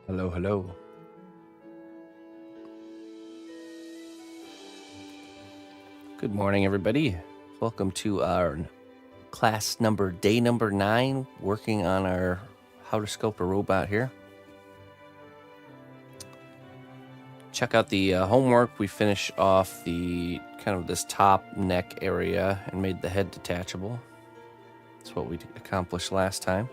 Hello, hello. Good morning, everybody. Welcome to our day number 9, working on our how to sculpt a robot here. Check out the homework. We finished off the kind of this top neck area and made the head detachable. That's what we accomplished last time.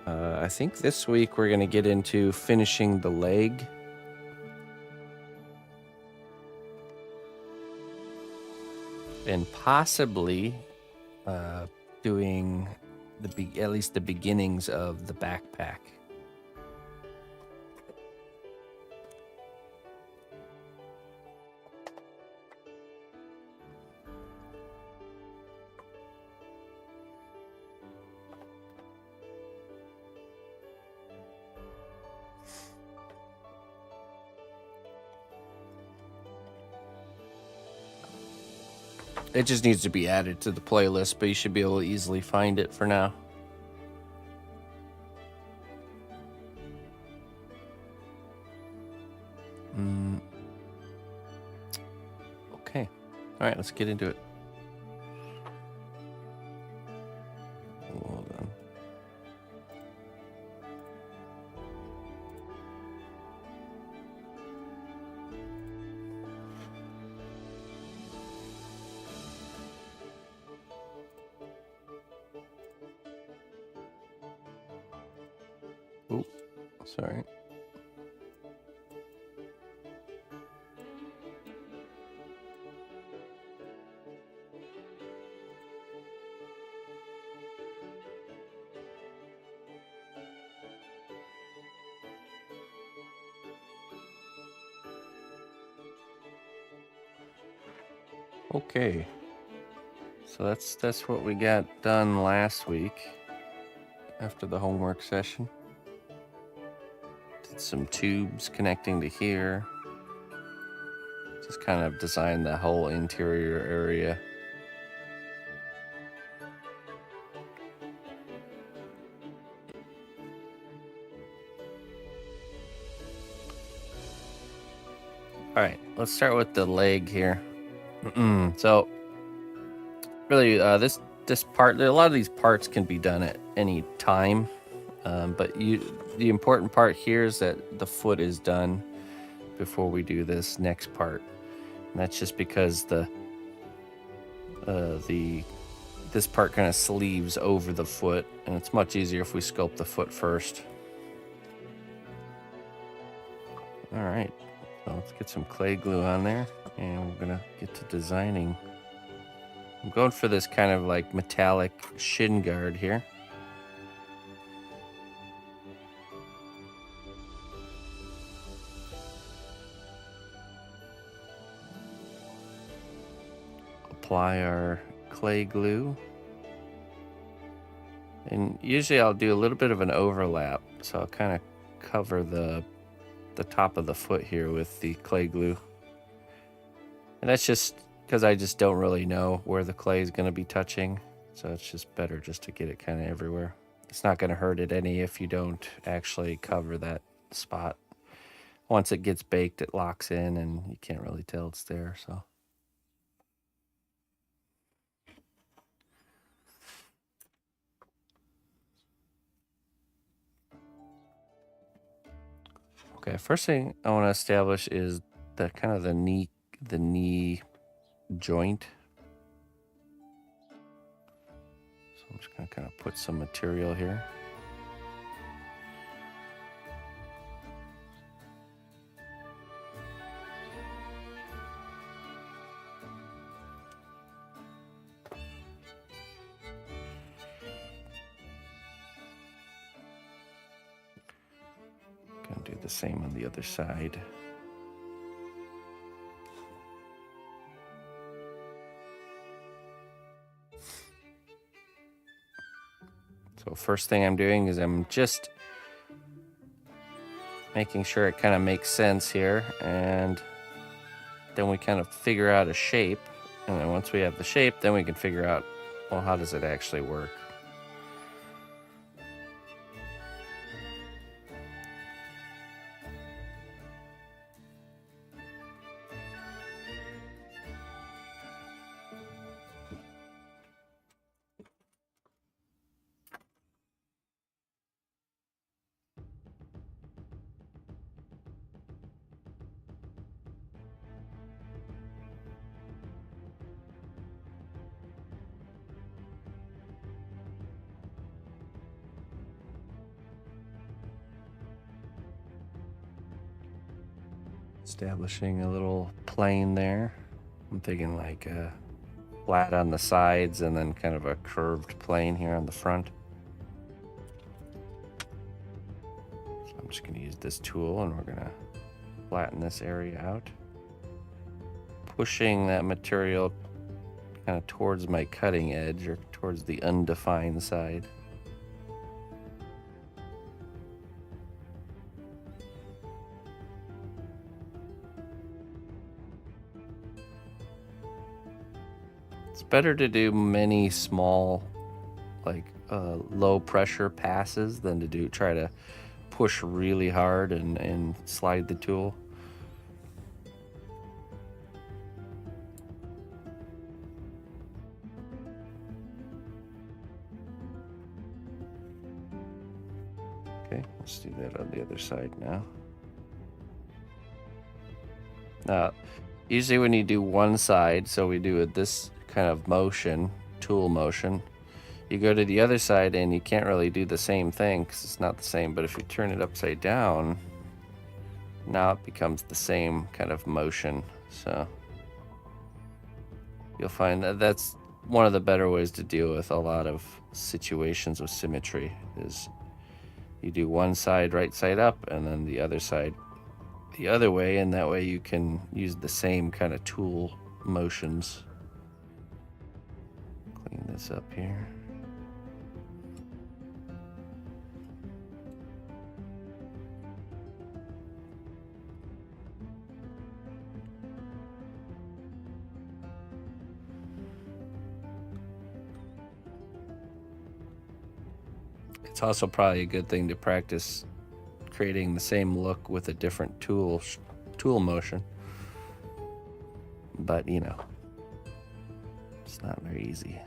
I think this week we're going to get into finishing the leg. And possibly doing at least the beginnings of the backpack. It just needs to be added to the playlist, but you should be able to easily find it for now. Okay. All right, let's get into it. Hold on. Oh, sorry. Okay. So that's what we got done last week after the homework session. Did some tubes connecting to here. Just kind of designed the whole interior area. All right, let's start with the leg here. So really, this part, a lot of these parts can be done at any time, but the important part here is that the foot is done before we do this next part, and that's just because this part kind of sleeves over the foot, and it's much easier if we sculpt the foot first. All right, so let's get some clay glue on there, and we're gonna get to designing. I'm going for this kind of like metallic shin guard here. Apply our clay glue. And usually I'll do a little bit of an overlap, so I'll kind of cover the top of the foot here with the clay glue. And that's just because I just don't really know where the clay is going to be touching, so it's just better just to get it kind of everywhere. It's not going to hurt it any if you don't actually cover that spot. Once it gets baked, it locks in and you can't really tell it's there, so. Okay, first thing I want to establish is the kind of the knee joint. So I'm just going to kind of put some material here. Going to do the same on the other side. So first thing I'm doing is I'm just making sure it kind of makes sense here, and then we kind of figure out a shape, and then once we have the shape, then we can figure out, well, how does it actually work? Establishing a little plane there. I'm thinking like flat on the sides and then kind of a curved plane here on the front. So I'm just going to use this tool and we're going to flatten this area out. Pushing that material kind of towards my cutting edge or towards the undefined side. It's better to do many small, like low pressure passes than to try to push really hard and slide the tool. Okay, let's do that on the other side now. Now, usually when you do one side, so we do this kind of motion, tool motion, you go to the other side and you can't really do the same thing because it's not the same. But if you turn it upside down, now it becomes the same kind of motion. So you'll find that that's one of the better ways to deal with a lot of situations with symmetry is you do one side right side up and then the other side the other way, and that way you can use the same kind of tool motions. Clean this up here. It's also probably a good thing to practice creating the same look with a different tool motion. But, you know, it's not very easy.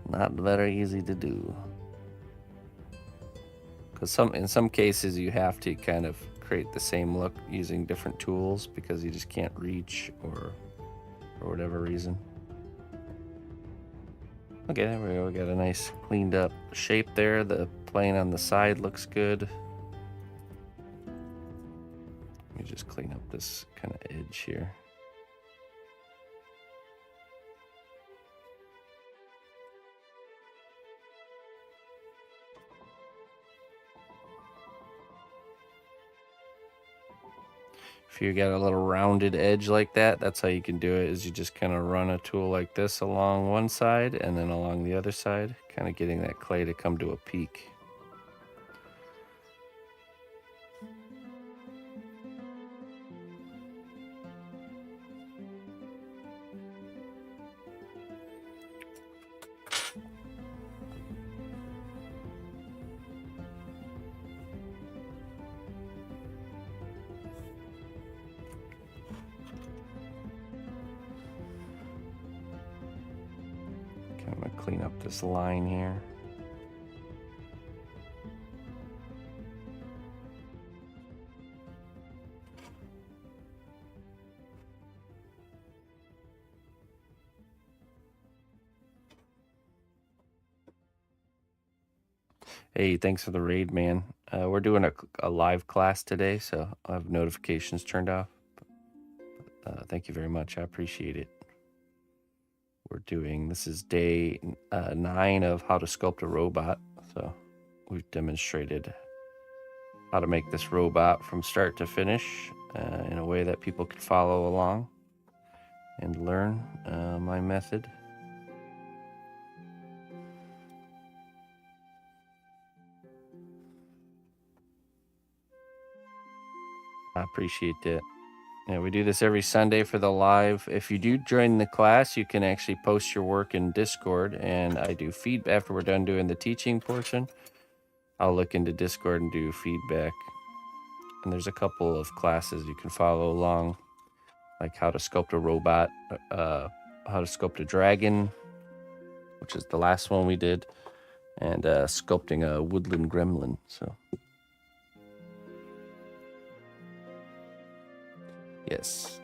Not very easy to do. Because in some cases you have to kind of create the same look using different tools because you just can't reach or for whatever reason. Okay, there we go. We got a nice cleaned up shape there. The plane on the side looks good. Let me just clean up this kind of edge here. If you got a little rounded edge like that, that's how you can do it, is you just kind of run a tool like this along one side and then along the other side, kind of getting that clay to come to a peak. I'm going to clean up this line here. Hey, thanks for the raid, man. We're doing a live class today, so I'll have notifications turned off. Thank you very much. I appreciate it. This is day 9 of how to sculpt a robot. So we've demonstrated how to make this robot from start to finish in a way that people can follow along and learn my method. I appreciate that. Yeah, we do this every Sunday for the live. If you do join the class, you can actually post your work in Discord, and I do feedback after we're done doing the teaching portion. I'll look into Discord and do feedback. And there's a couple of classes you can follow along, like how to sculpt a robot, how to sculpt a dragon, which is the last one we did, and sculpting a woodland gremlin. So yes.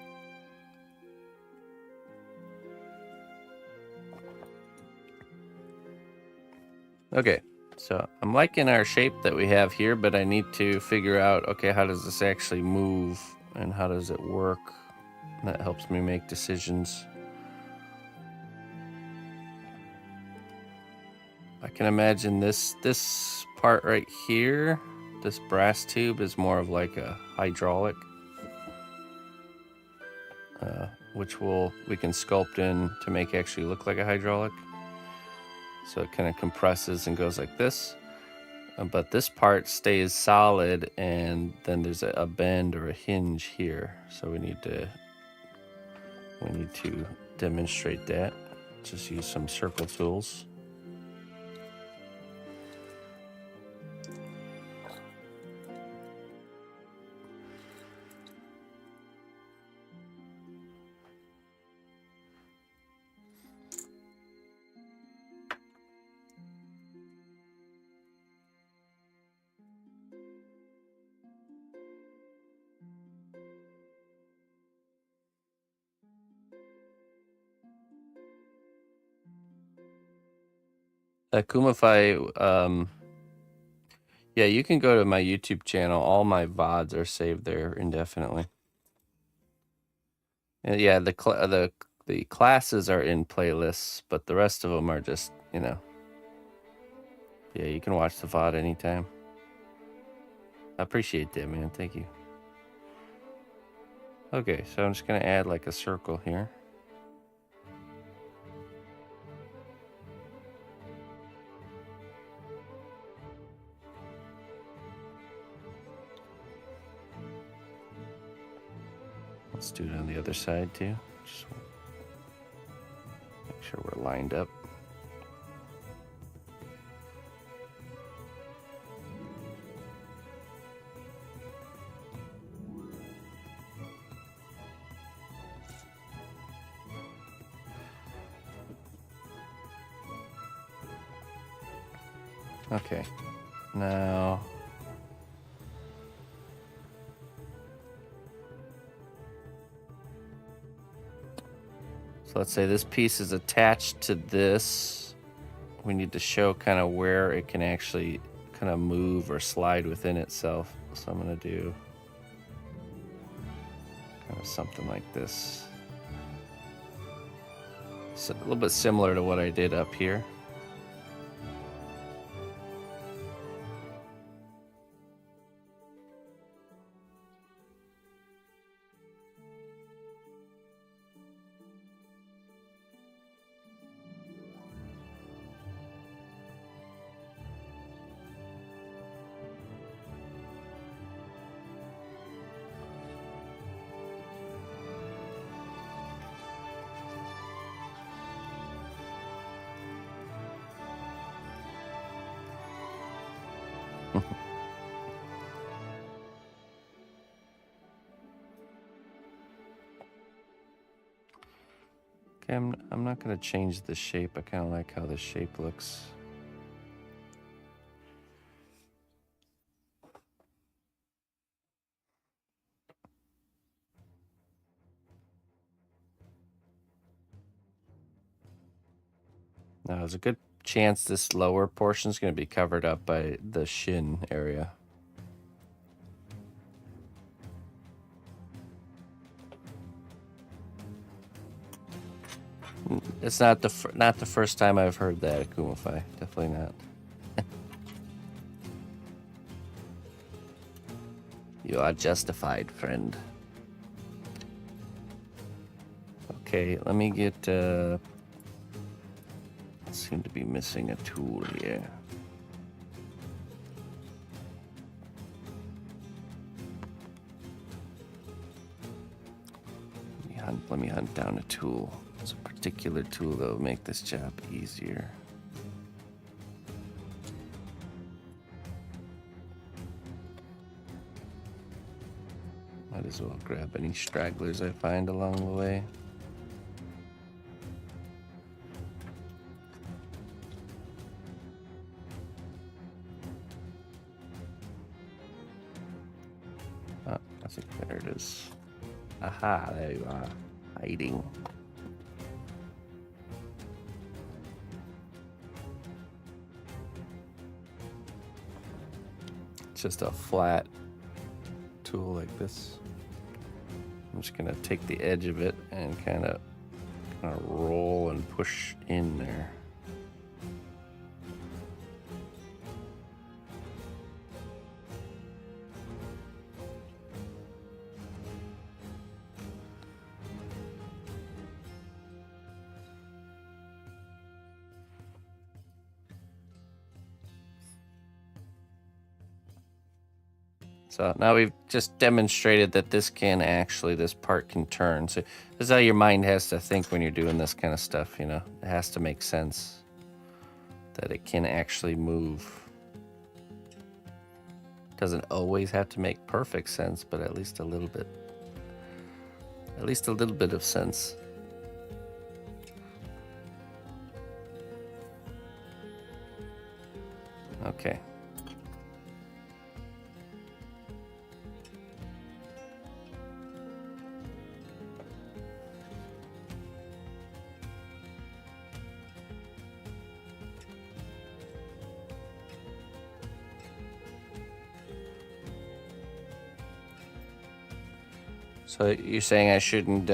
Okay, so I'm liking our shape that we have here, but I need to figure out, okay, how does this actually move and how does it work. That helps me make decisions. I can imagine this part right here, this brass tube, is more of like a hydraulic, which we can sculpt in to make actually look like a hydraulic. So it kind of compresses and goes like this. But this part stays solid, and then there's a bend or a hinge here. So we need to demonstrate that. Just use some circle tools. Kumafai, yeah, you can go to my YouTube channel. All my VODs are saved there indefinitely. And yeah, the classes are in playlists, but the rest of them are just, you know. Yeah, you can watch the VOD anytime. I appreciate that, man. Thank you. Okay, so I'm just gonna add like a circle here. Let's do it on the other side too. Just make sure we're lined up. Okay, now so let's say this piece is attached to this. We need to show kind of where it can actually kind of move or slide within itself. So I'm gonna do kind of something like this. So a little bit similar to what I did up here. Okay, I'm not going to change the shape. I kind of like how the shape looks. Now, there's a good chance this lower portion is going to be covered up by the shin area. It's not the first time I've heard that, Kumafai. Definitely not. You are justified, friend. Okay, let me get. Seem to be missing a tool here. Let me hunt down a tool. It's a particular tool that will make this job easier. Might as well grab any stragglers I find along the way. Oh, I think there it is. Aha, there you are. Hiding. It's just a flat tool like this. I'm just gonna take the edge of it and kind of roll and push in there. So now we've just demonstrated that this part can turn. So this is how your mind has to think when you're doing this kind of stuff, you know. It has to make sense that it can actually move. Doesn't always have to make perfect sense, but at least a little bit. At least a little bit of sense. Okay. So you're saying I shouldn't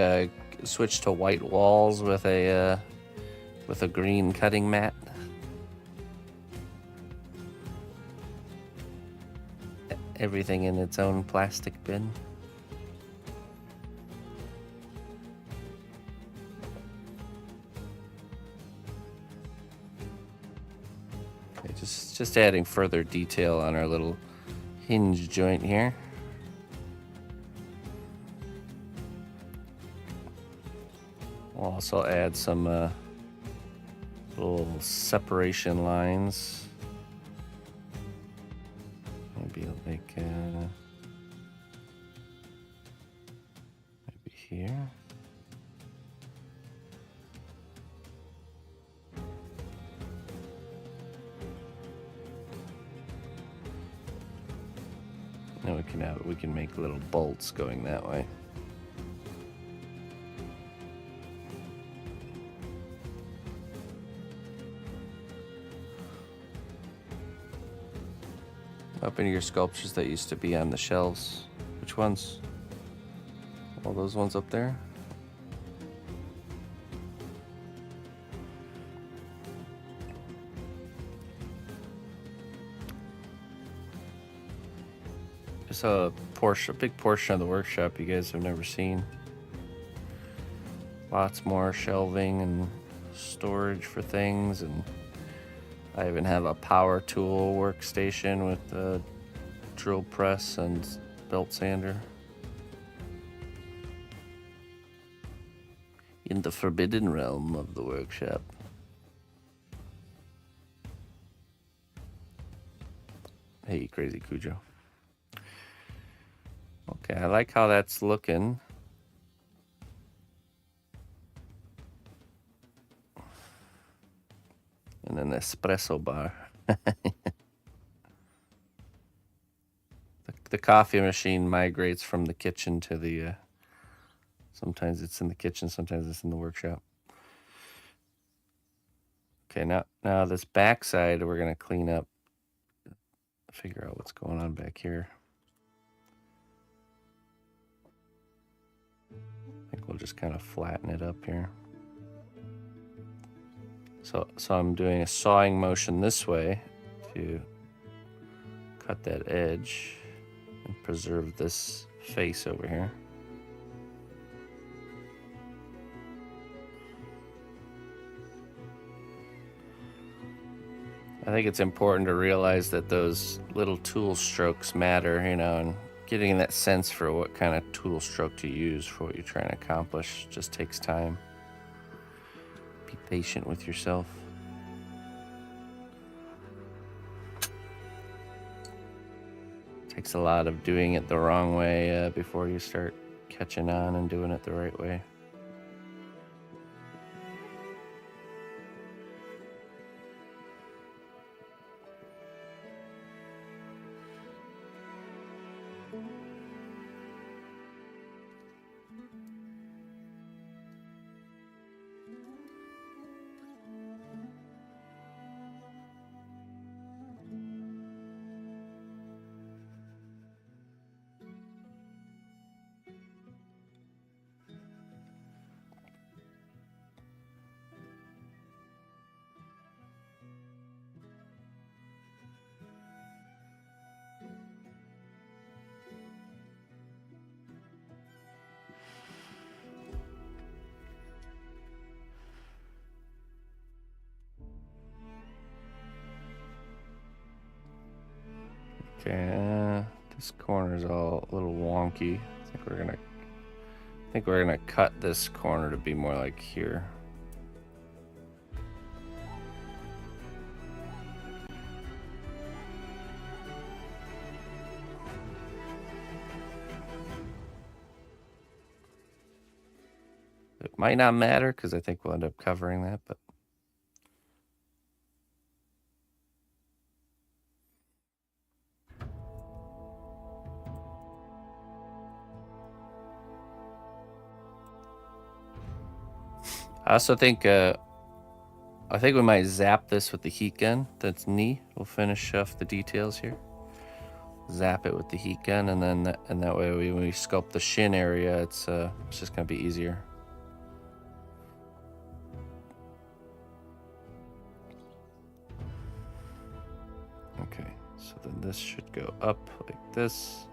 switch to white walls with a green cutting mat? Everything in its own plastic bin. Okay, just adding further detail on our little hinge joint here. We'll also add some little separation lines. Maybe like maybe here. Now we can make little bolts going that way. Open your sculptures that used to be on the shelves. Which ones? All those ones up there? There's a big portion of the workshop you guys have never seen. Lots more shelving and storage for things, and I even have a power tool workstation with a drill press and belt sander. In the forbidden realm of the workshop. Hey, crazy Cujo. Okay, I like how that's looking. And an espresso bar. The coffee machine migrates from the kitchen to the... sometimes it's in the kitchen, sometimes it's in the workshop. Okay, now this backside we're going to clean up. Figure out what's going on back here. I think we'll just kind of flatten it up here. So I'm doing a sawing motion this way to cut that edge and preserve this face over here. I think it's important to realize that those little tool strokes matter, you know, and getting that sense for what kind of tool stroke to use for what you're trying to accomplish just takes time. Be patient with yourself. Takes a lot of doing it the wrong way before you start catching on and doing it the right way. Okay, this corner's all a little wonky. I think we're gonna cut this corner to be more like here. It might not matter because I think we'll end up covering that, but I also think we might zap this with the heat gun. That's knee. We'll finish off the details here. Zap it with the heat gun, and then that way when we sculpt the shin area, it's just gonna be easier. Okay, so then this should go up like this,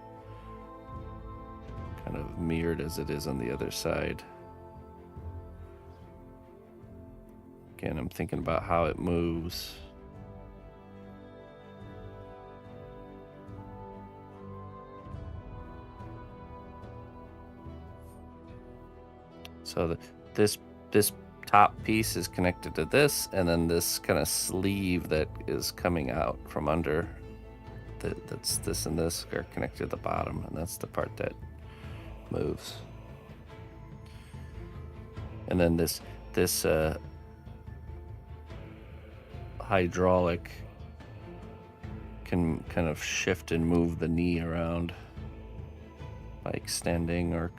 kind of mirrored as it is on the other side. Again, I'm thinking about how it moves. So this top piece is connected to this, and then this kind of sleeve that is coming out from under, that's this and this are connected to the bottom, and that's the part that moves. And then this hydraulic can kind of shift and move the knee around by extending or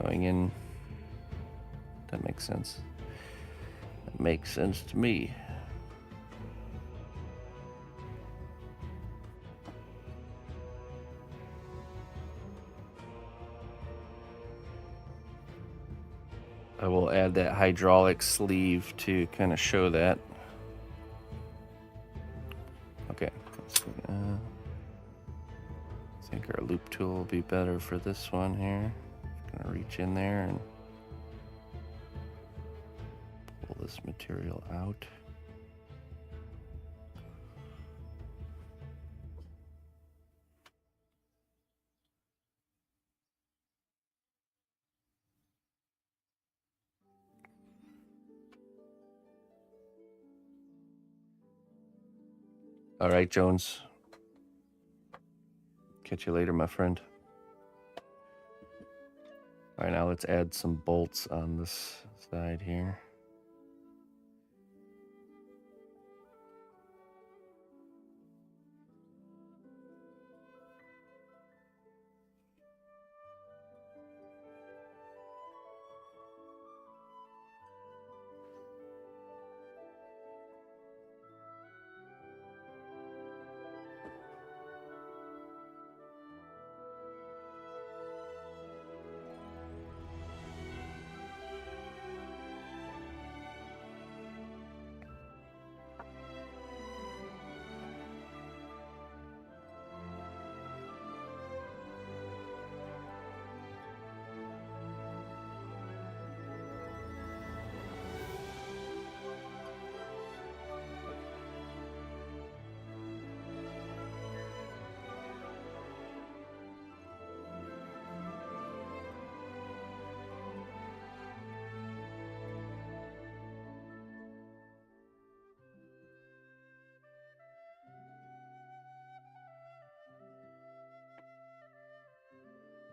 going in. That makes sense. That makes sense to me. I will add that hydraulic sleeve to kind of show that. Okay. I think our loop tool will be better for this one here. Just gonna reach in there and pull this material out. All right, Jones. Catch you later, my friend. All right, now let's add some bolts on this side here.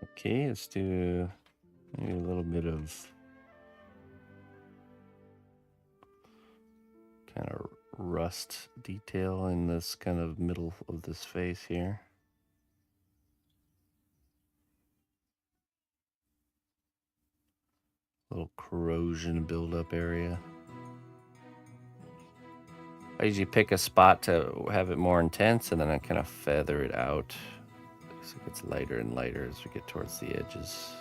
Okay, let's do maybe a little bit of kind of rust detail in this kind of middle of this face here. Little corrosion buildup area. I usually pick a spot to have it more intense, and then I kind of feather it out so it gets lighter and lighter as we get towards the edges.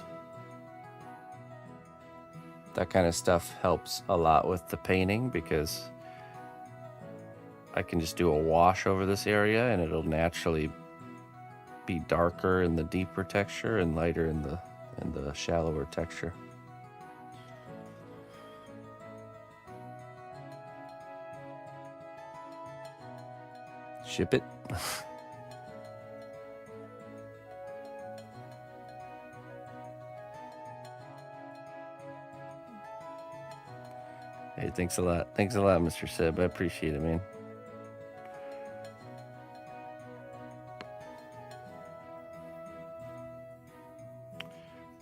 That kind of stuff helps a lot with the painting because I can just do a wash over this area and it'll naturally be darker in the deeper texture and lighter in the shallower texture. Ship it. right, thanks a lot. Thanks a lot, Mr. Seb. I appreciate it, man.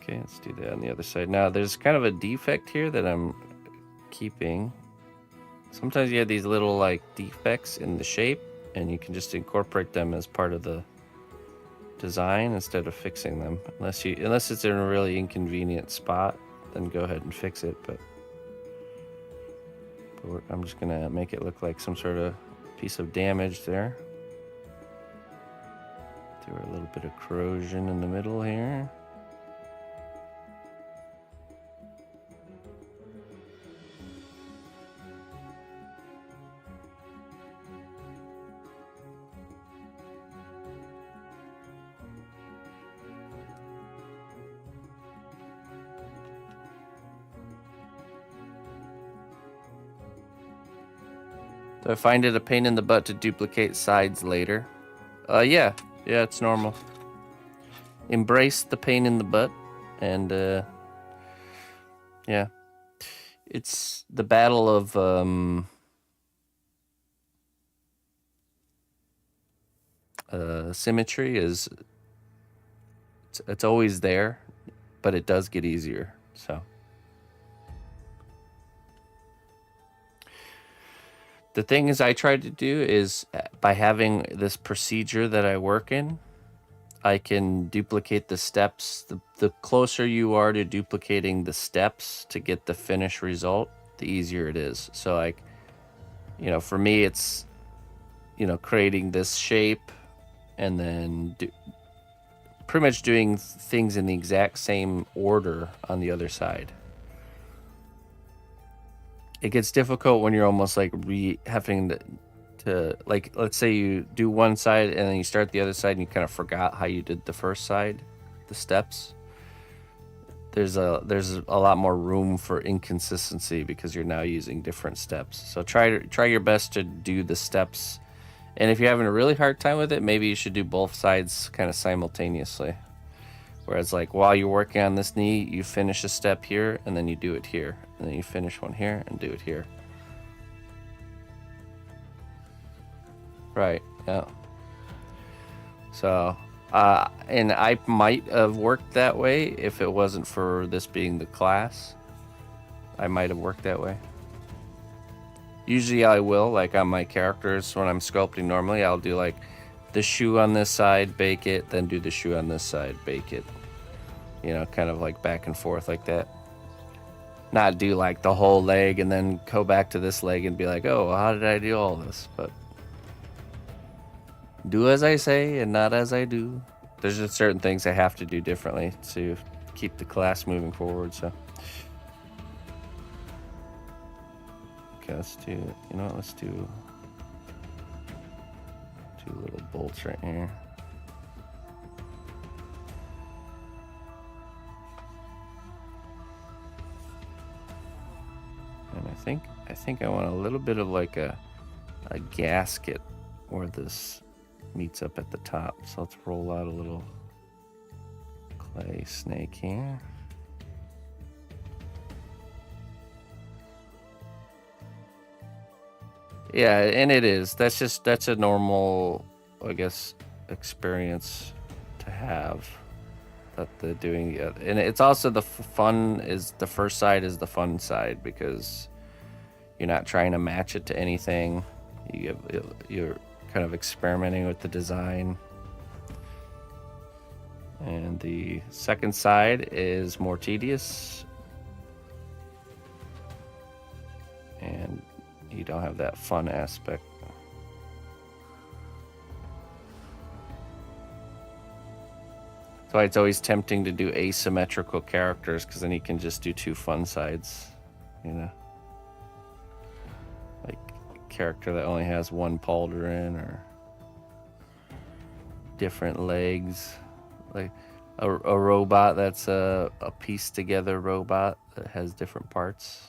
Okay, let's do that on the other side. Now, there's kind of a defect here that I'm keeping. Sometimes you have these little like defects in the shape, and you can just incorporate them as part of the design instead of fixing them. Unless it's in a really inconvenient spot, then go ahead and fix it. But I'm just gonna make it look like some sort of piece of damage there. Do a little bit of corrosion in the middle here. Do I find it a pain in the butt to duplicate sides later? Yeah, it's normal. Embrace the pain in the butt, and yeah, it's the battle of symmetry. It's always there, but it does get easier. So the thing is, I try to do is by having this procedure that I work in, I can duplicate the steps. The closer you are to duplicating the steps to get the finished result, the easier it is. So like, for me, it's, creating this shape and then pretty much doing things in the exact same order on the other side. It gets difficult when you're almost like having to like, let's say you do one side and then you start the other side and you kind of forgot how you did the first side, the steps. There's a lot more room for inconsistency because you're now using different steps. So try your best to do the steps. And if you're having a really hard time with it, maybe you should do both sides kind of simultaneously. Whereas like while you're working on this knee, you finish a step here and then you do it here. And then you finish one here and do it here. Right, yeah. So, and I might have worked that way if it wasn't for this being the class. I might have worked that way. Usually I will, like on my characters when I'm sculpting normally, I'll do like the shoe on this side, bake it, then do the shoe on this side, bake it. Kind of like back and forth like that. Not do like the whole leg and then go back to this leg and be like, oh, how did I do all this? But do as I say and not as I do. There's just certain things I have to do differently to keep the class moving forward, so. Okay, let's do, let's do 2 little bolts right here. And I think I want a little bit of like a gasket where this meets up at the top. So let's roll out a little clay snake here. Yeah, and it is. That's a normal, I guess, experience to have. That the doing, and it's also the fun is the first side is the fun side because you're not trying to match it to anything. You're kind of experimenting with the design. And the second side is more tedious. And you don't have that fun aspect. That's why it's always tempting to do asymmetrical characters, because then you can just do 2 fun sides, Like a character that only has 1 pauldron or different legs. Like a robot that's a pieced together robot that has different parts,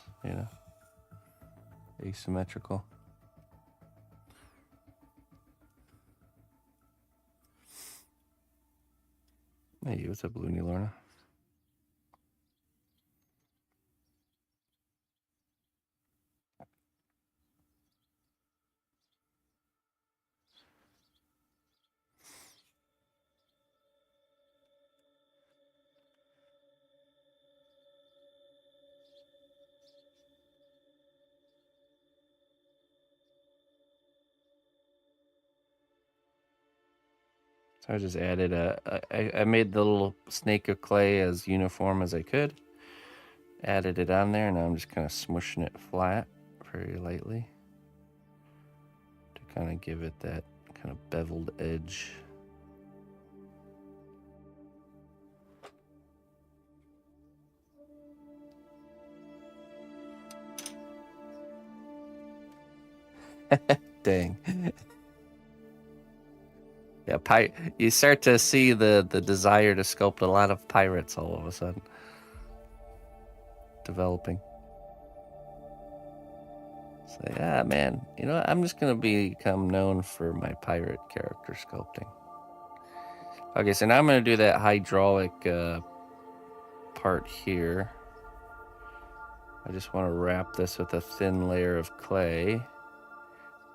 Asymmetrical. Hey, what's up, Looney Lorna? So I just added I made the little snake of clay as uniform as I could. Added it on there, and now I'm just kind of smushing it flat very lightly to kind of give it that kind of beveled edge. Dang. Yeah, you start to see the desire to sculpt a lot of pirates all of a sudden developing. So yeah, man, you know, I'm just gonna become known for my pirate character sculpting. Okay, so now I'm gonna do that hydraulic part here. I just want to wrap this with a thin layer of clay.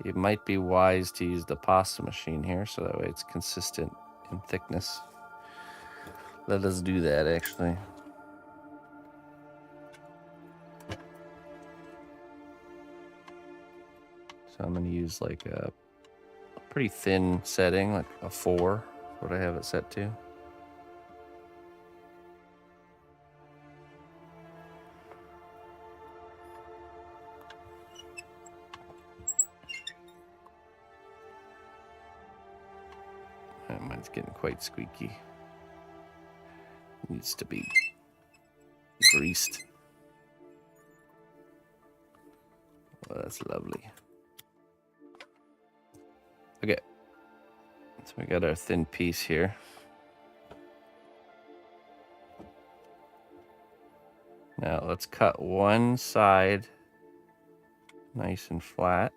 It might be wise to use the pasta machine here, so that way it's consistent in thickness. Let us do that, actually. So I'm going to use like a pretty thin setting, like a 4, what I have it set to. Mine's getting quite squeaky. Needs to be greased. Oh, that's lovely. Okay, so we got our thin piece here. Now let's cut one side nice and flat,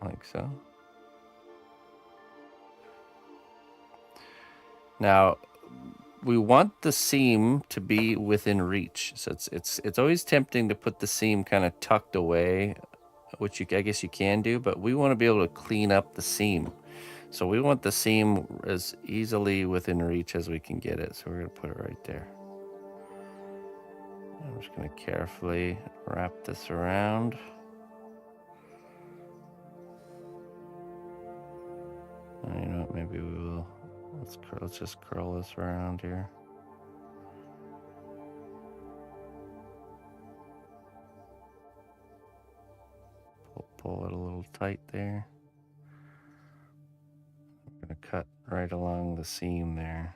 like so. Now we want the seam to be within reach, so it's always tempting to put the seam kind of tucked away, which I guess you can do, but we want to be able to clean up the seam. So we want the seam as easily within reach as we can get it. So we're going to put it right there. I'm just going to carefully wrap this around. You know what, maybe we will, let's just curl this around here. Pull it a little tight there. I'm going to cut right along the seam there.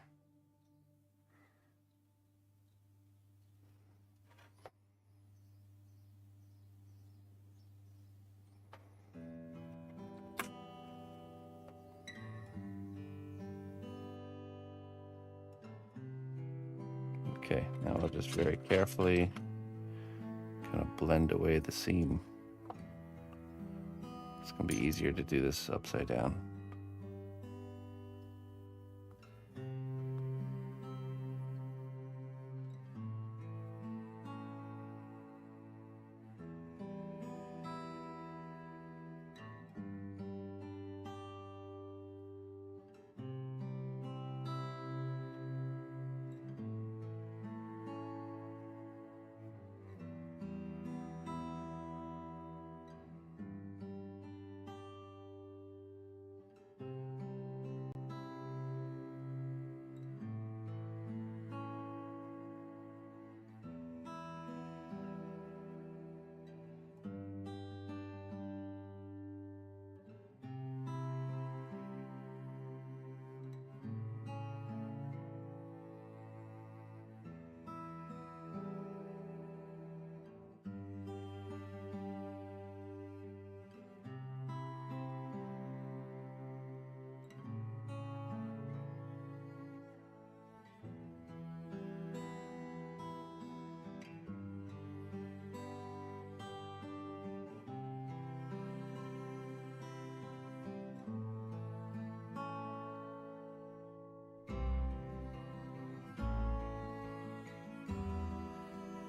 Okay, now I'll just very carefully kind of blend away the seam. It's going to be easier to do this upside down.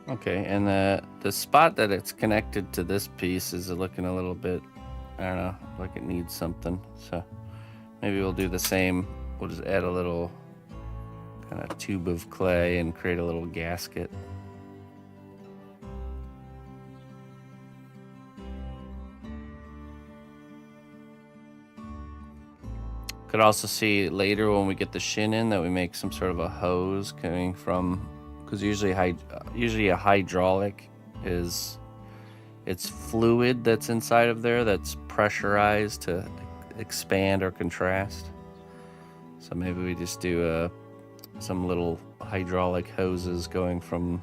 Okay, and the spot that it's connected to this piece is looking a little bit, I don't know, like it needs something. So maybe we'll do the same. We'll just add a little kind of tube of clay and create a little gasket. Could also see later when we get the shin in that we make some sort of a hose coming from, because usually a hydraulic is, it's fluid that's inside of there that's pressurized to expand or contrast. So maybe we just do some little hydraulic hoses going from,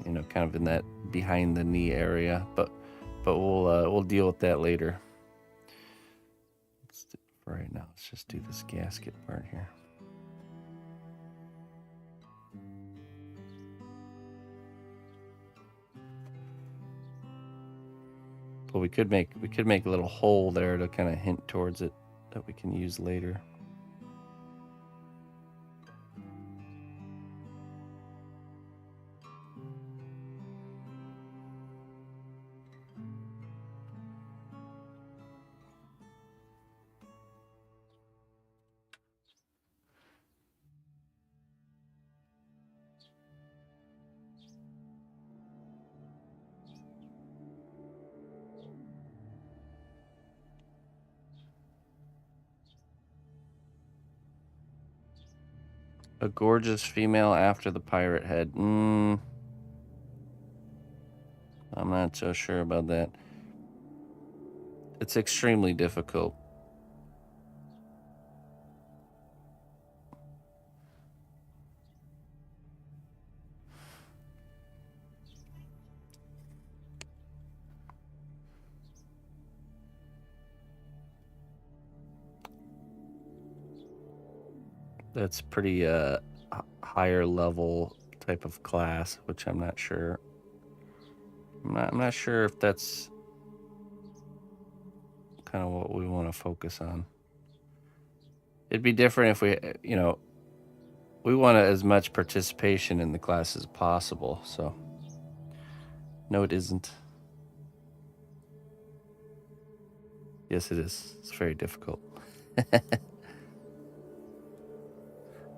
kind of in that behind the knee area, but we'll deal with that later. For right now, let's just do this gasket part here. But we could make a little hole there to kind of hint towards it that we can use later. A gorgeous female after the pirate head. I'm not so sure about that. It's extremely difficult. That's pretty higher level type of class, which I'm not sure. I'm not sure if that's kind of what we want to focus on. It'd be different if we, we want as much participation in the class as possible. So, no, it isn't. Yes, it is. It's very difficult.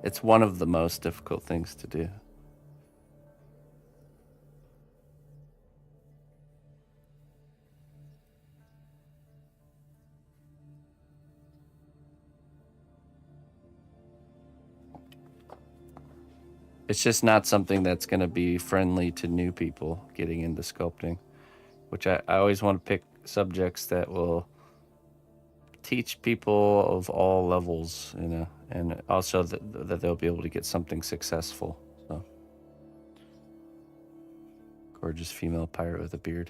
It's one of the most difficult things to do. It's just not something that's going to be friendly to new people getting into sculpting, which I always want to pick subjects that will teach people of all levels, and also that they'll be able to get something successful. So, gorgeous female pirate with a beard.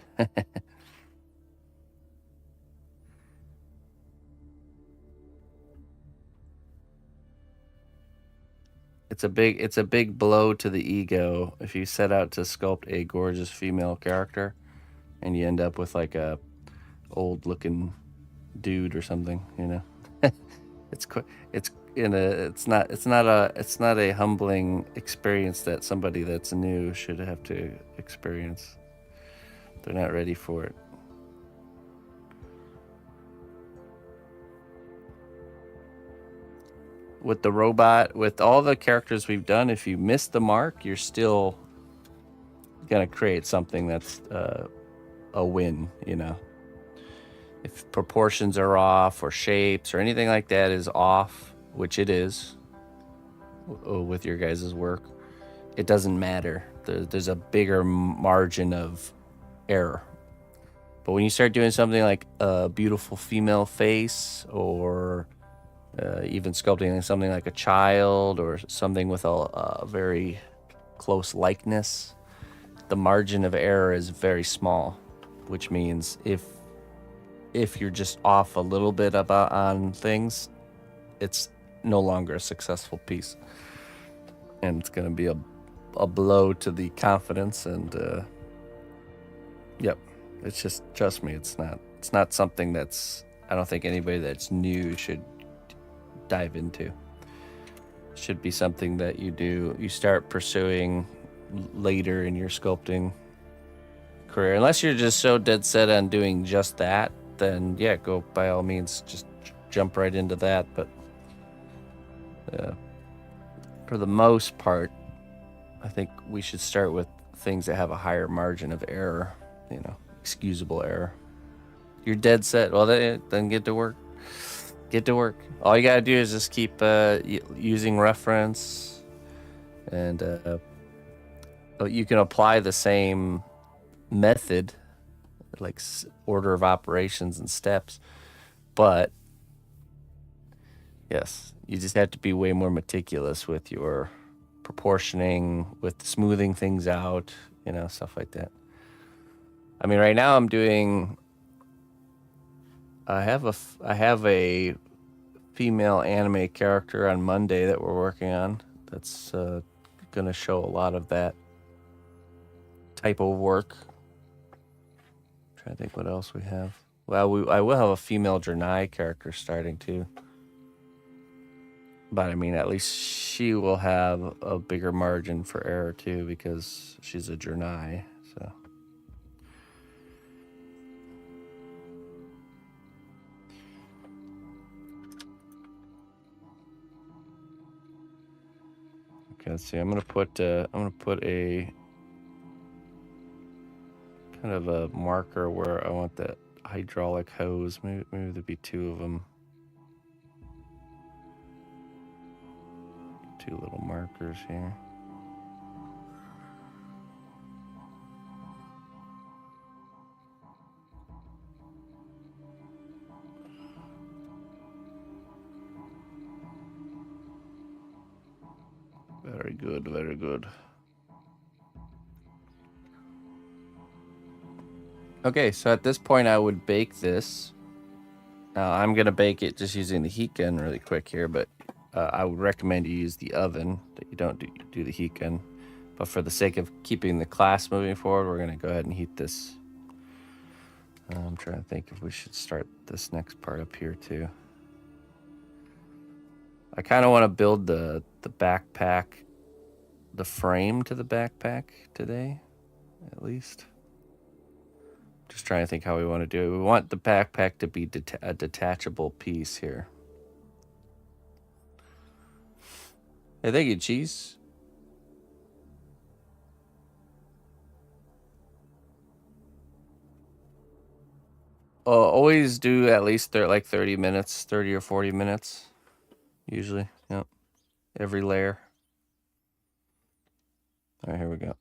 It's a big blow to the ego if you set out to sculpt a gorgeous female character and you end up with like a old looking dude or something, it's not a humbling experience that somebody that's new should have to experience. They're not ready for it. With the robot, with all the characters we've done, if you miss the mark, you're still gonna create something that's a win, If proportions are off or shapes or anything like that is off, which it is with your guys' work, it doesn't matter. There's a bigger margin of error. But when you start doing something like a beautiful female face, or even sculpting something like a child or something with a very close likeness, the margin of error is very small, which means if you're just off a little bit on things, it's no longer a successful piece, and it's going to be a blow to the confidence. And yep, it's just, trust me, it's not something that's, I don't think anybody that's new should dive into. It should be something that you start pursuing later in your sculpting career, unless you're just so dead set on doing just that. Then yeah, go by all means, just jump right into that. But for the most part, I think we should start with things that have a higher margin of error, excusable error. You're dead set, well, then get to work. get to work. All you gotta do is just keep using reference, and you can apply the same method, like order of operations and steps, but yes, you just have to be way more meticulous with your proportioning, with smoothing things out, you know, stuff like that. I mean, right now I'm doing. I have a female anime character on Monday that we're working on. That's gonna show a lot of that type of work. I'm trying to think what else we have. Well, I will have a female Draenei character starting too. But I mean, at least she will have a bigger margin for error too, because she's a Draenei. So. Okay, let's see. I'm gonna put a kind of a marker where I want that hydraulic hose. Maybe there'd be two of them. Two little markers here. Very good, very good. Okay, so at this point I would bake this. Now I'm gonna bake it just using the heat gun really quick here, but I would recommend you use the oven, that you don't do the heat gun. But for the sake of keeping the class moving forward, we're gonna go ahead and heat this. I'm trying to think if we should start this next part up here too. I kind of want to build the backpack, the frame to the backpack today, at least. Just trying to think how we want to do it. We want the backpack to be a detachable piece here. Hey, thank you, Cheese. Always do at least like 30 minutes, 30 or 40 minutes, usually. Yep. Every layer. All right, here we go.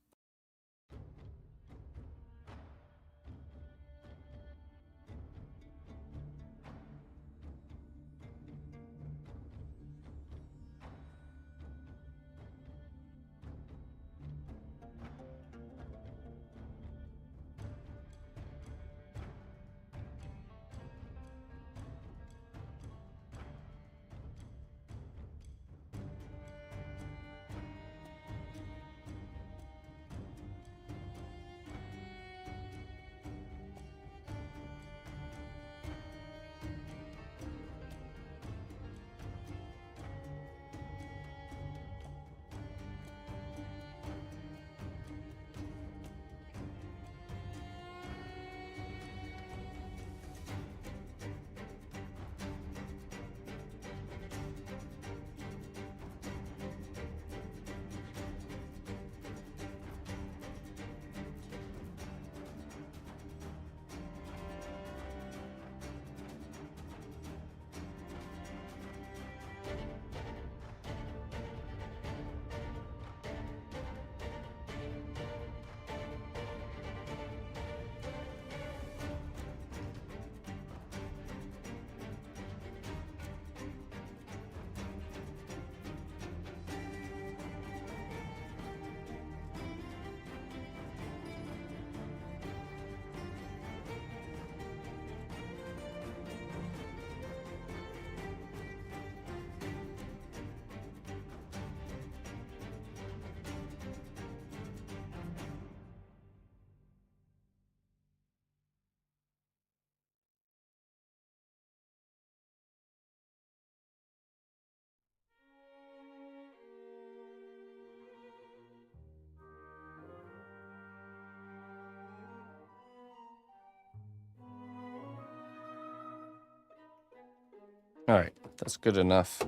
All right, that's good enough.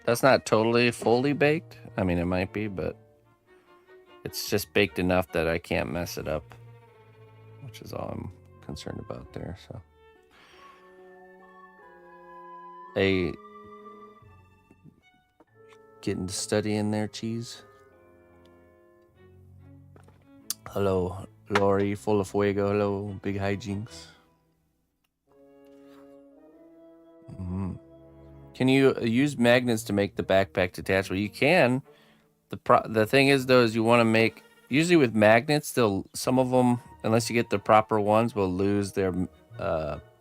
That's not totally fully baked. I mean, it might be, but it's just baked enough that I can't mess it up, which is all I'm concerned about there. So a getting to study in there, Cheese. Hello, Lori, full of fuego. Hello, big hijinks. Can you use magnets to make the backpack detachable? You can. The thing is, though, is you want to make, usually with magnets, some of them, unless you get the proper ones, will lose their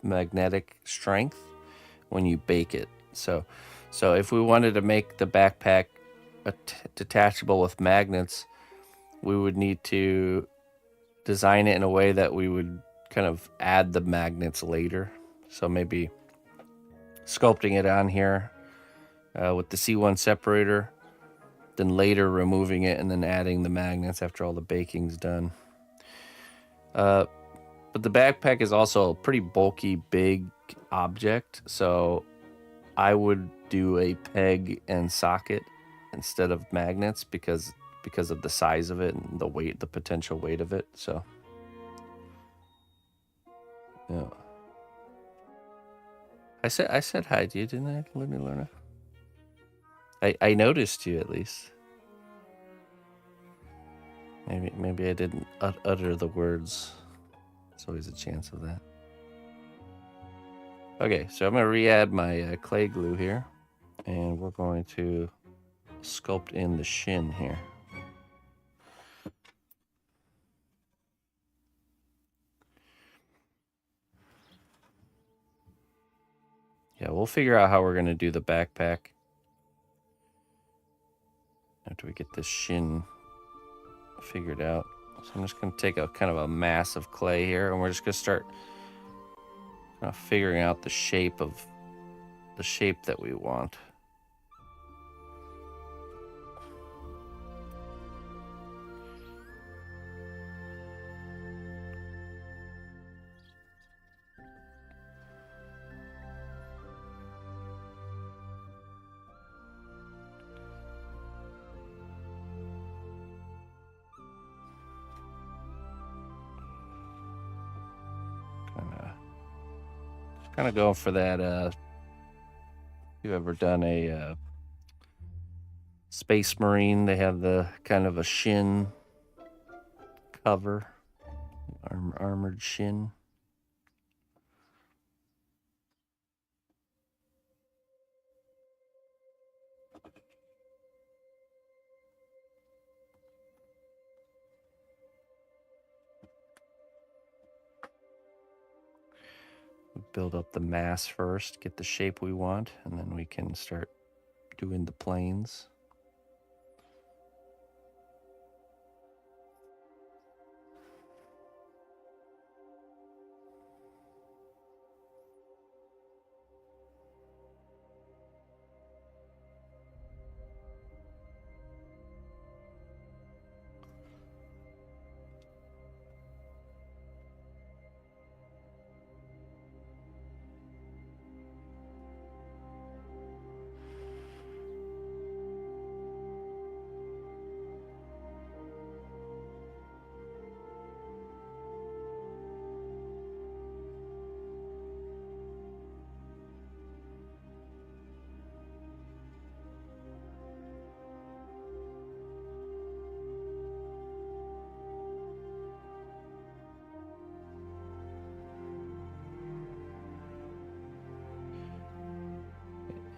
magnetic strength when you bake it. So if we wanted to make the backpack detachable with magnets, we would need to design it in a way that we would kind of add the magnets later. So maybe sculpting it on here with the C1 separator, then later removing it and then adding the magnets after all the baking's done. But the backpack is also a pretty bulky, big object, so I would do a peg and socket instead of magnets because of the size of it and the weight, the potential weight of it. So yeah. I said hi to you, didn't I, Looney Luna? I noticed you at least. Maybe I didn't utter the words. There's always a chance of that. Okay, so I'm gonna re-add my clay glue here, and we're going to sculpt in the shin here. Yeah, we'll figure out how we're gonna do the backpack after we get this shin figured out. So I'm just gonna take a kind of a mass of clay here, and we're just gonna start figuring out the shape that we want. Kind of going for that. You ever done a Space Marine? They have the kind of a shin cover, armored shin. Build up the mass first, get the shape we want, and then we can start doing the planes.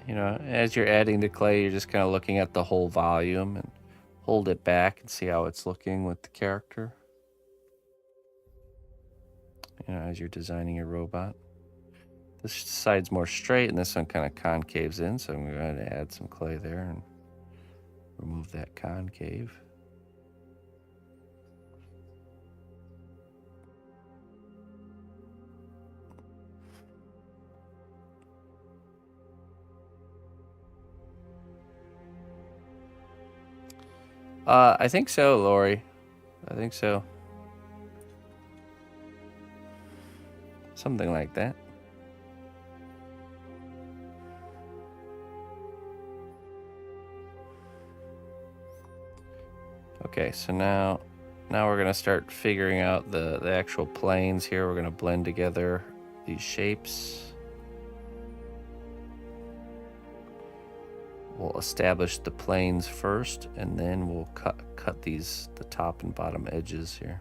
You know, as you're adding the clay, you're just kind of looking at the whole volume and hold it back and see how it's looking with the character. You know, as you're designing your robot. This side's more straight and this one kind of concaves in, so I'm going to add some clay there and remove that concave. I think so, Lori. I think so. Something like that. Okay, so now we're gonna start figuring out the actual planes here. We're gonna blend together these shapes. we'll establish the planes first, and then we'll cut the top and bottom edges here.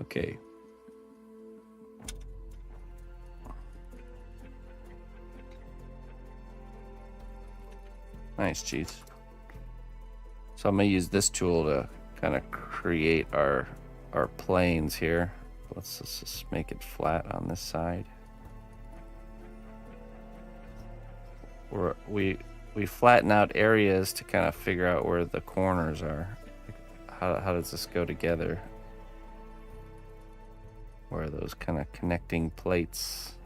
Okay. Nice, cheese. So I'm gonna use this tool to kind of create our planes here. Let's just make it flat on this side. We flatten out areas to kind of figure out where the corners are. How does this go together? Where are those kind of connecting plates?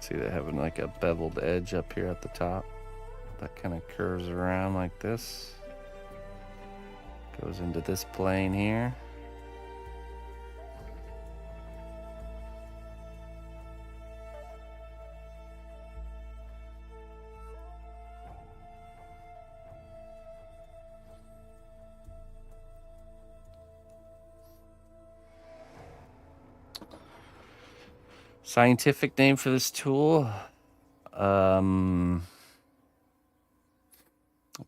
See, they're having like a beveled edge up here at the top that kind of curves around like this. Goes into this plane here. Scientific name for this tool? I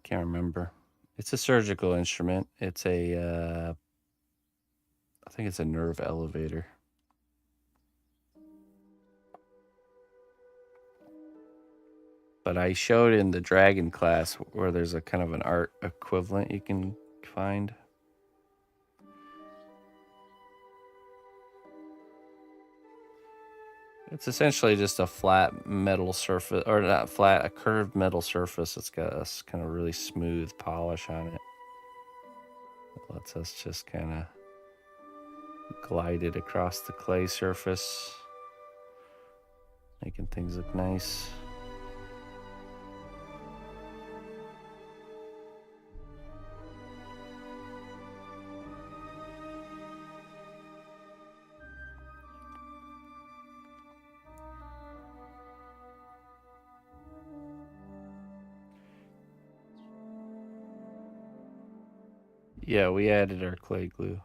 can't remember. It's a surgical instrument. It's a, I think it's a nerve elevator. But I showed in the dragon class where there's a kind of an art equivalent you can find. It's essentially just a flat metal surface, or not flat, a curved metal surface. It's got a kind of really smooth polish on it. It lets us just kind of glide it across the clay surface, making things look nice. Yeah, we added our clay glue.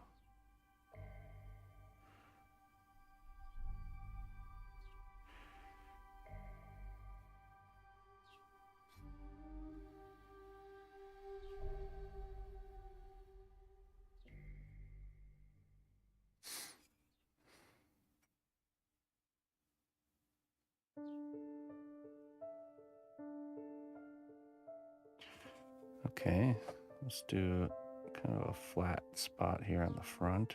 Okay, let's do kind of a flat spot here on the front.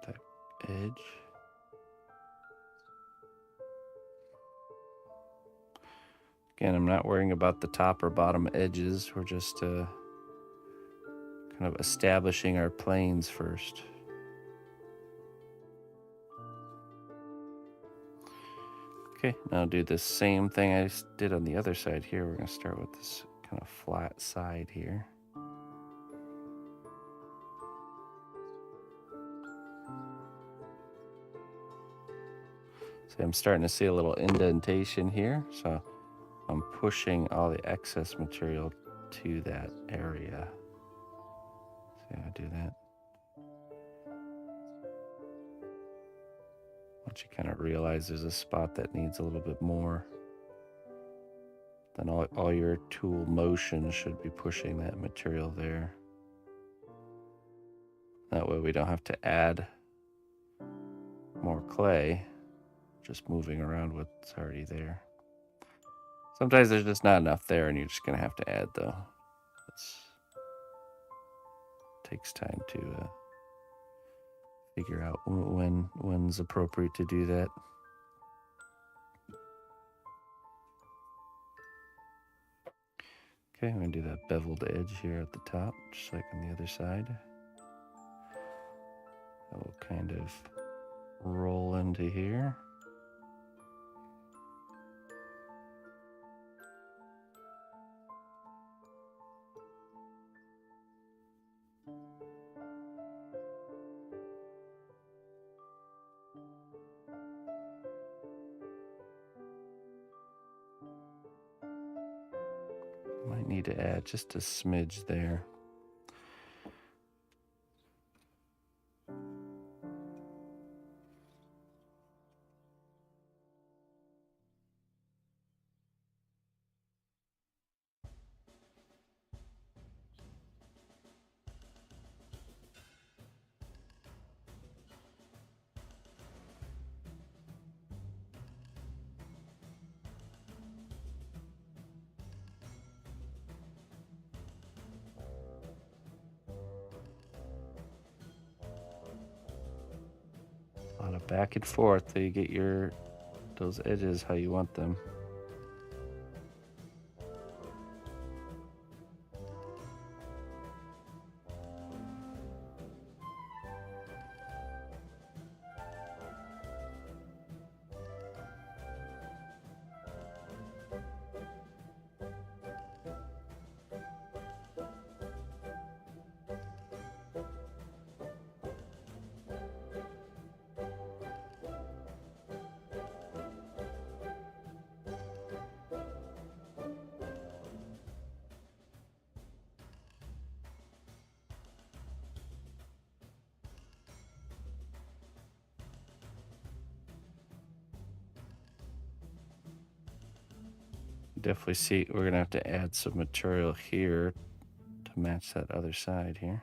that edge. Again, I'm not worrying about the top or bottom edges. We're just kind of establishing our planes first. Okay, now I'll do the same thing I did on the other side here. We're going to start with this kind of flat side here. See, I'm starting to see a little indentation here, so I'm pushing all the excess material to that area. See how I do that? Once you kind of realize there's a spot that needs a little bit more, then all your tool motion should be pushing that material there. That way we don't have to add more clay, just moving around what's already there. Sometimes there's just not enough there and you're just going to have to add, though. It takes time to figure out when's appropriate to do that. Okay, I'm going to do that beveled edge here at the top, just like on the other side. That will kind of roll into here. Might need to add just a smidge there. A lot of back and forth till you get those edges how you want them. Definitely see we're gonna have to add some material here to match that other side here.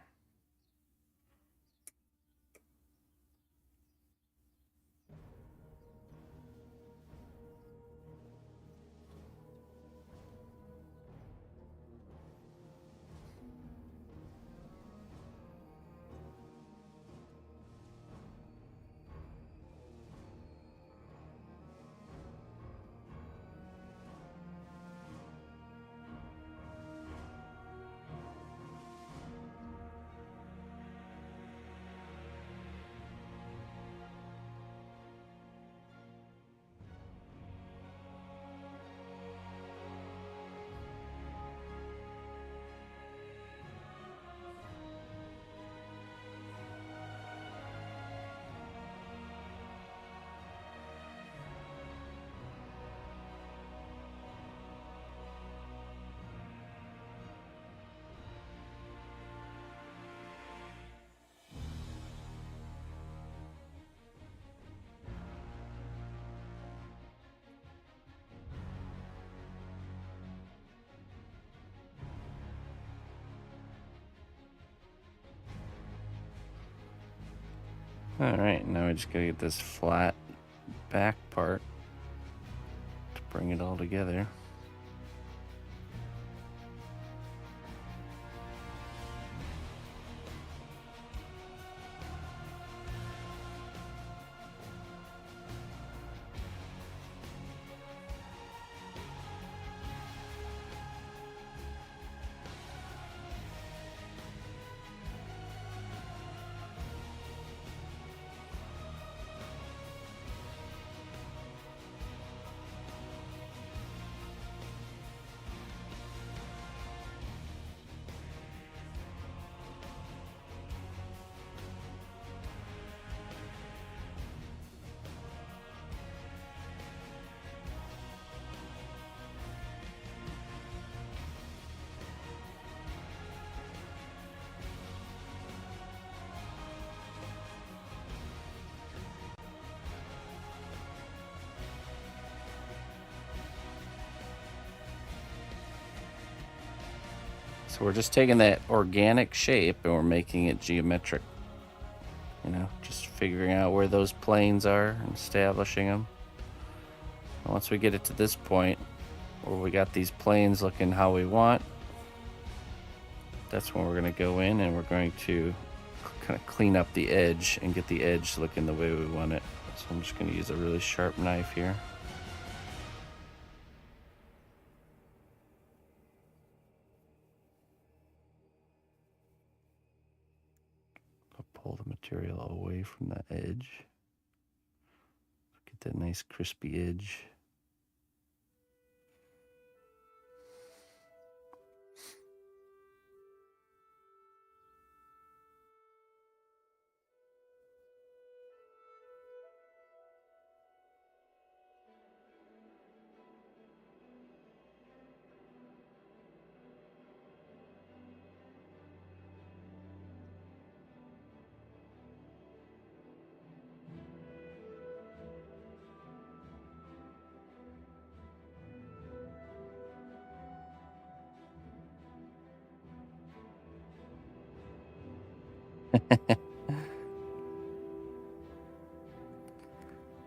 All right, now we just gotta get this flat back part to bring it all together. So we're just taking that organic shape and we're making it geometric. You know, just figuring out where those planes are and establishing them. And once we get it to this point where we got these planes looking how we want, that's when we're going to go in and we're going to kind of clean up the edge and get the edge looking the way we want it. So I'm just going to use a really sharp knife here. I'll pull the material away from the edge. Get that nice crispy edge.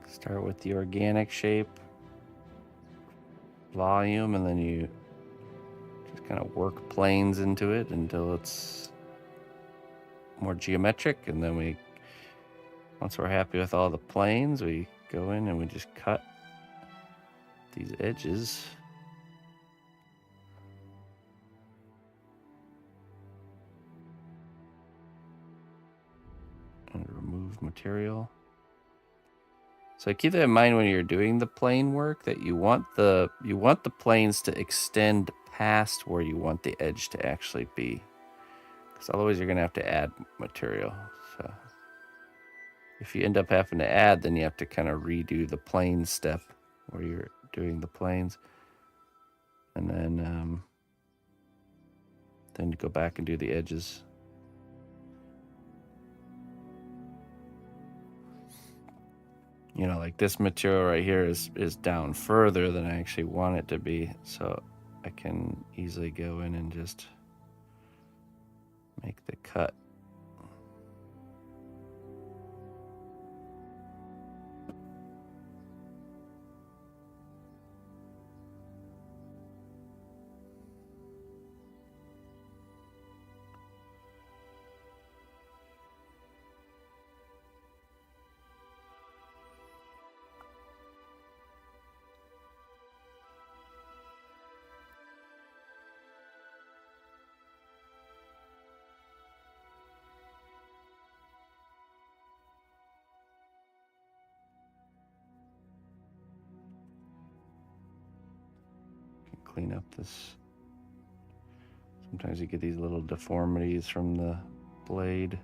Start with the organic shape, volume, and then you just kind of work planes into it until it's more geometric. And then once we're happy with all the planes, we go in and we just cut these edges. And remove material. So keep that in mind when you're doing the plane work, that you want the planes to extend past where you want the edge to actually be, because otherwise you're going to have to add material. So if you end up having to add, then you have to kind of redo the plane step where you're doing the planes, and then go back and do the edges. You know, like this material right here is down further than I actually want it to be, so I can easily go in and just make the cut. Clean up this. Sometimes you get these little deformities from the blade.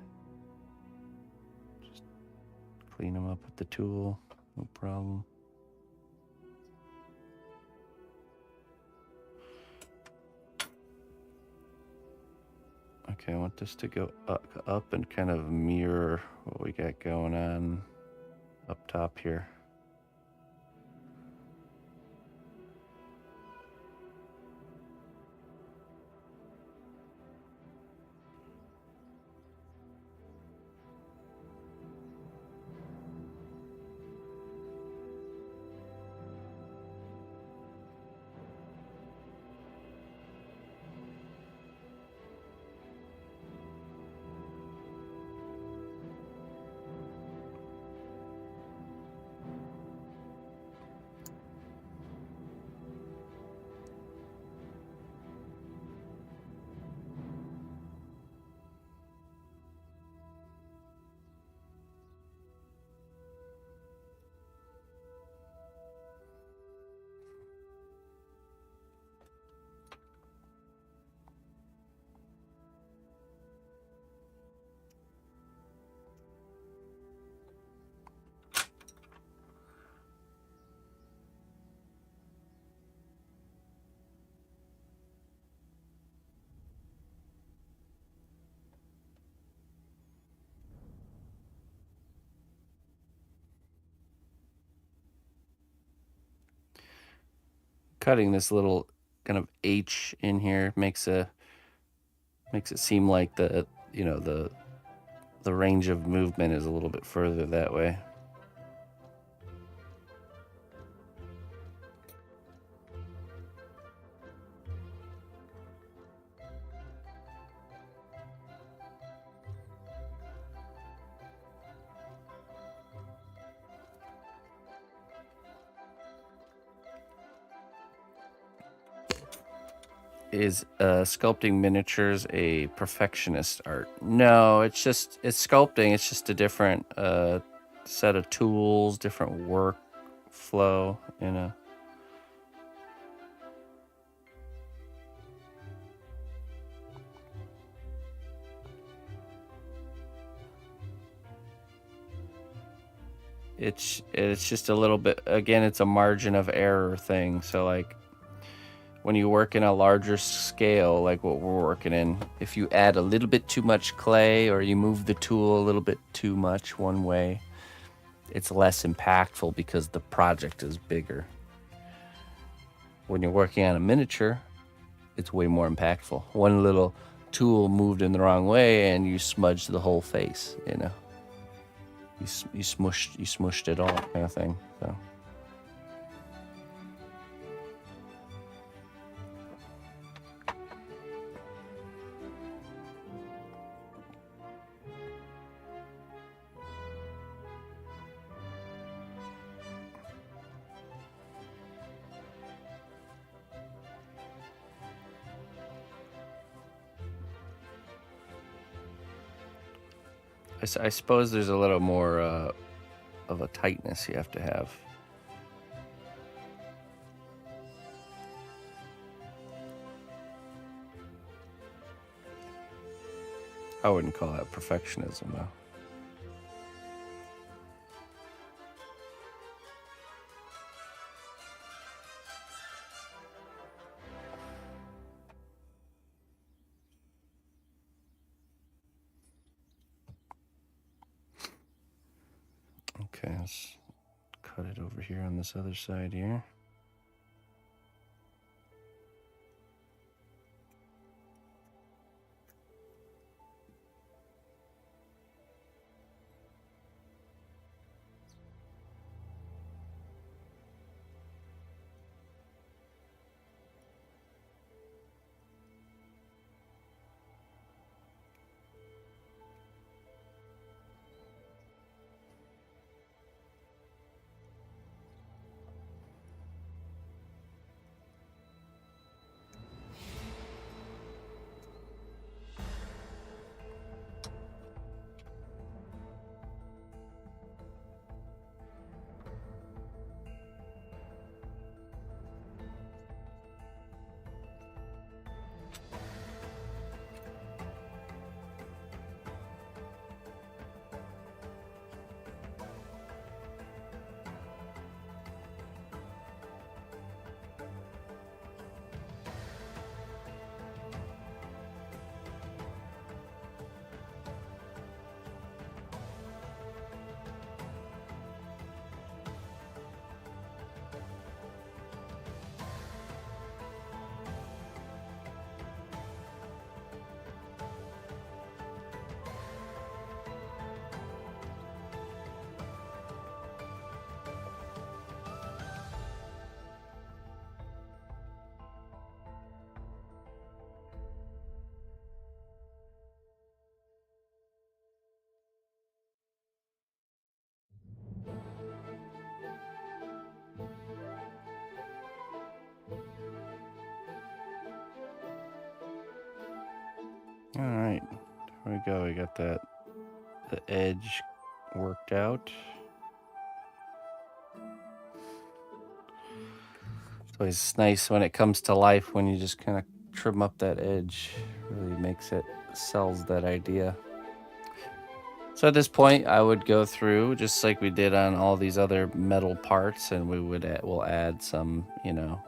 Just clean them up with the tool, no problem. Okay, I want this to go up and kind of mirror what we got going on up top here. Cutting this little kind of H in here makes a Makes it seem like the range of movement is a little bit further that way. Is sculpting miniatures a perfectionist art? No, it's sculpting. It's just a different set of tools, different workflow, you know. It's just a little bit, again, it's a margin of error thing. So like when you work in a larger scale like what we're working in, if you add a little bit too much clay or you move the tool a little bit too much one way, it's less impactful because the project is bigger. When you're working on a miniature, it's way more impactful. One little tool moved in the wrong way and you smudged the whole face, you know. You smushed it all, kind of thing. So I suppose there's a little more of a tightness you have to have. I wouldn't call that perfectionism, though. Okay, let's cut it over here on this other side here. All right, there we go. We got the edge worked out. It's always nice when it comes to life when you just kind of trim up that edge. Really makes it, sells that idea. So at this point, I would go through just like we did on all these other metal parts, and we'll add some, you know,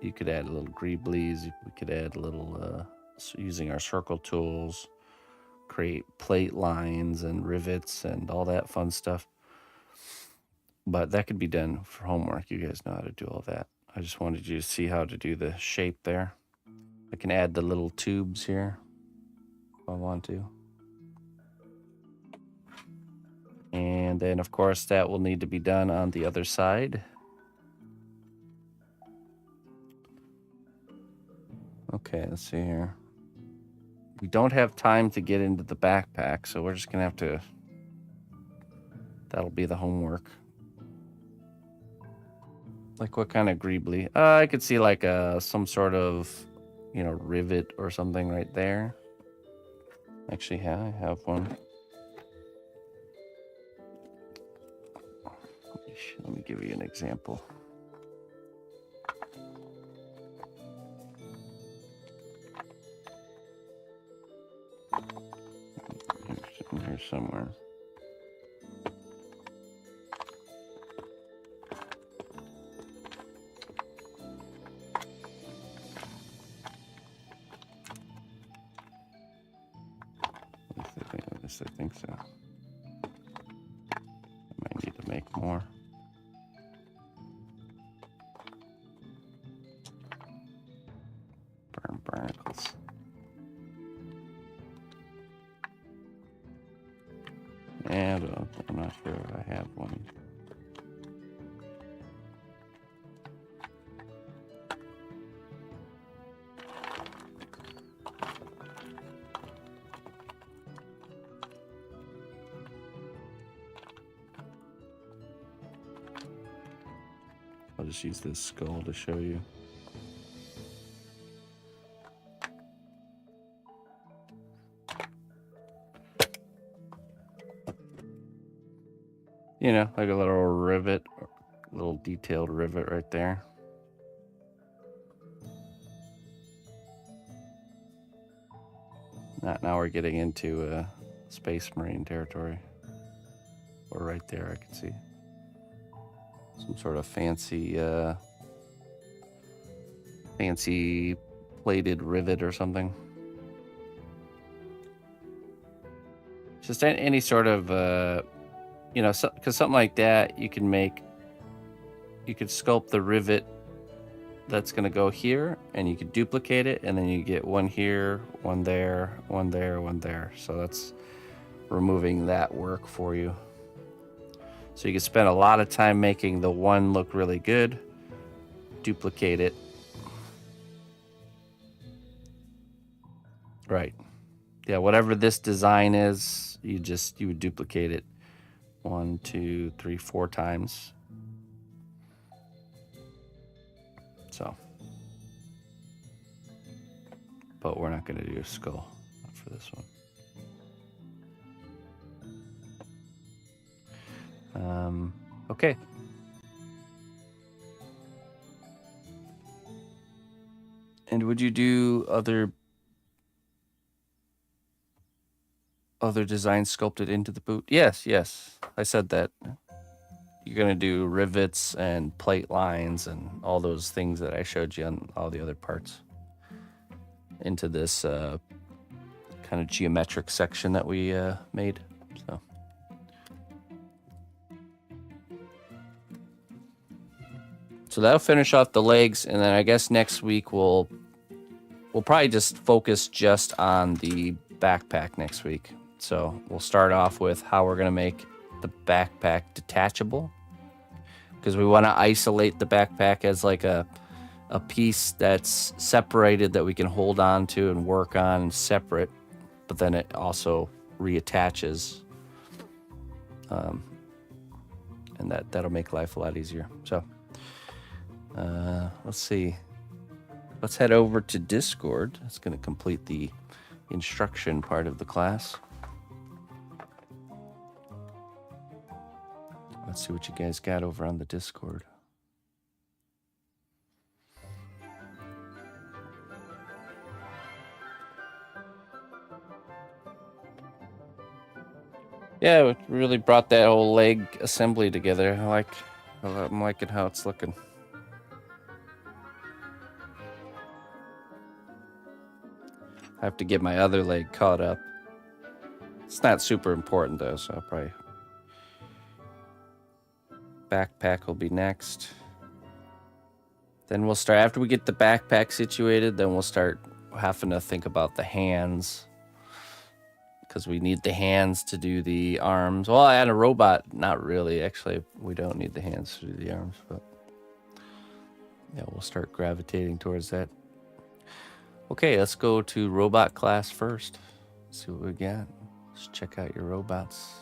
you could add a little greeblies. We could add a little using our circle tools, create plate lines and rivets and all that fun stuff. But that could be done for homework. You guys know how to do all that. I just wanted you to see how to do the shape there. I can add the little tubes here. if I want to. And then, of course, that will need to be done on the other side. Okay, let's see here. We don't have time to get into the backpack, so we're just going to have to... That'll be the homework. Like what kind of greebly? I could see like some sort of, you know, rivet or something right there. Actually, yeah, I have one. Let me give you an example. Here somewhere. At least I think so. I might need to make more. Burn barnacles. And I'm not sure if I have one. I'll just use this skull to show you. You know, like a little rivet, a little detailed rivet right there. Now we're getting into Space Marine territory. Or right there, I can see some sort of fancy plated rivet or something. Just any sort of you know, because something like that you could sculpt the rivet that's going to go here, and you could duplicate it, and then you get one here, one there, one there, one there. So that's removing that work for you. So you can spend a lot of time making the one look really good, duplicate it. Right. Yeah, whatever this design is, you would duplicate it 1, 2, 3, 4 times. So, but we're not going to do a skull for this one. Okay. And would you do other designs sculpted into the boot? Yes, I said that. You're going to do rivets and plate lines and all those things that I showed you on all the other parts into this kind of geometric section that we made. So that'll finish off the legs, and then I guess next week we'll probably just focus just on the backpack next week. So we'll start off with how we're going to make the backpack detachable, because we want to isolate the backpack as like a piece that's separated that we can hold on to and work on separate, but then it also reattaches, and that'll make life a lot easier. So let's see. Let's head over to Discord. It's going to complete the instruction part of the class. Let's see what you guys got over on the Discord. Yeah, it really brought that whole leg assembly together. I'm liking how it's looking. I have to get my other leg caught up. It's not super important though, so I'll probably... Backpack will be next. Then we'll start, after we get the backpack situated, then we'll start having to think about the hands because we need the hands to do the arms. Well, and a robot, not really. Actually, we don't need the hands to do the arms, but yeah, we'll start gravitating towards that. Okay, let's go to robot class first. Let's see what we got. Let's check out your robots.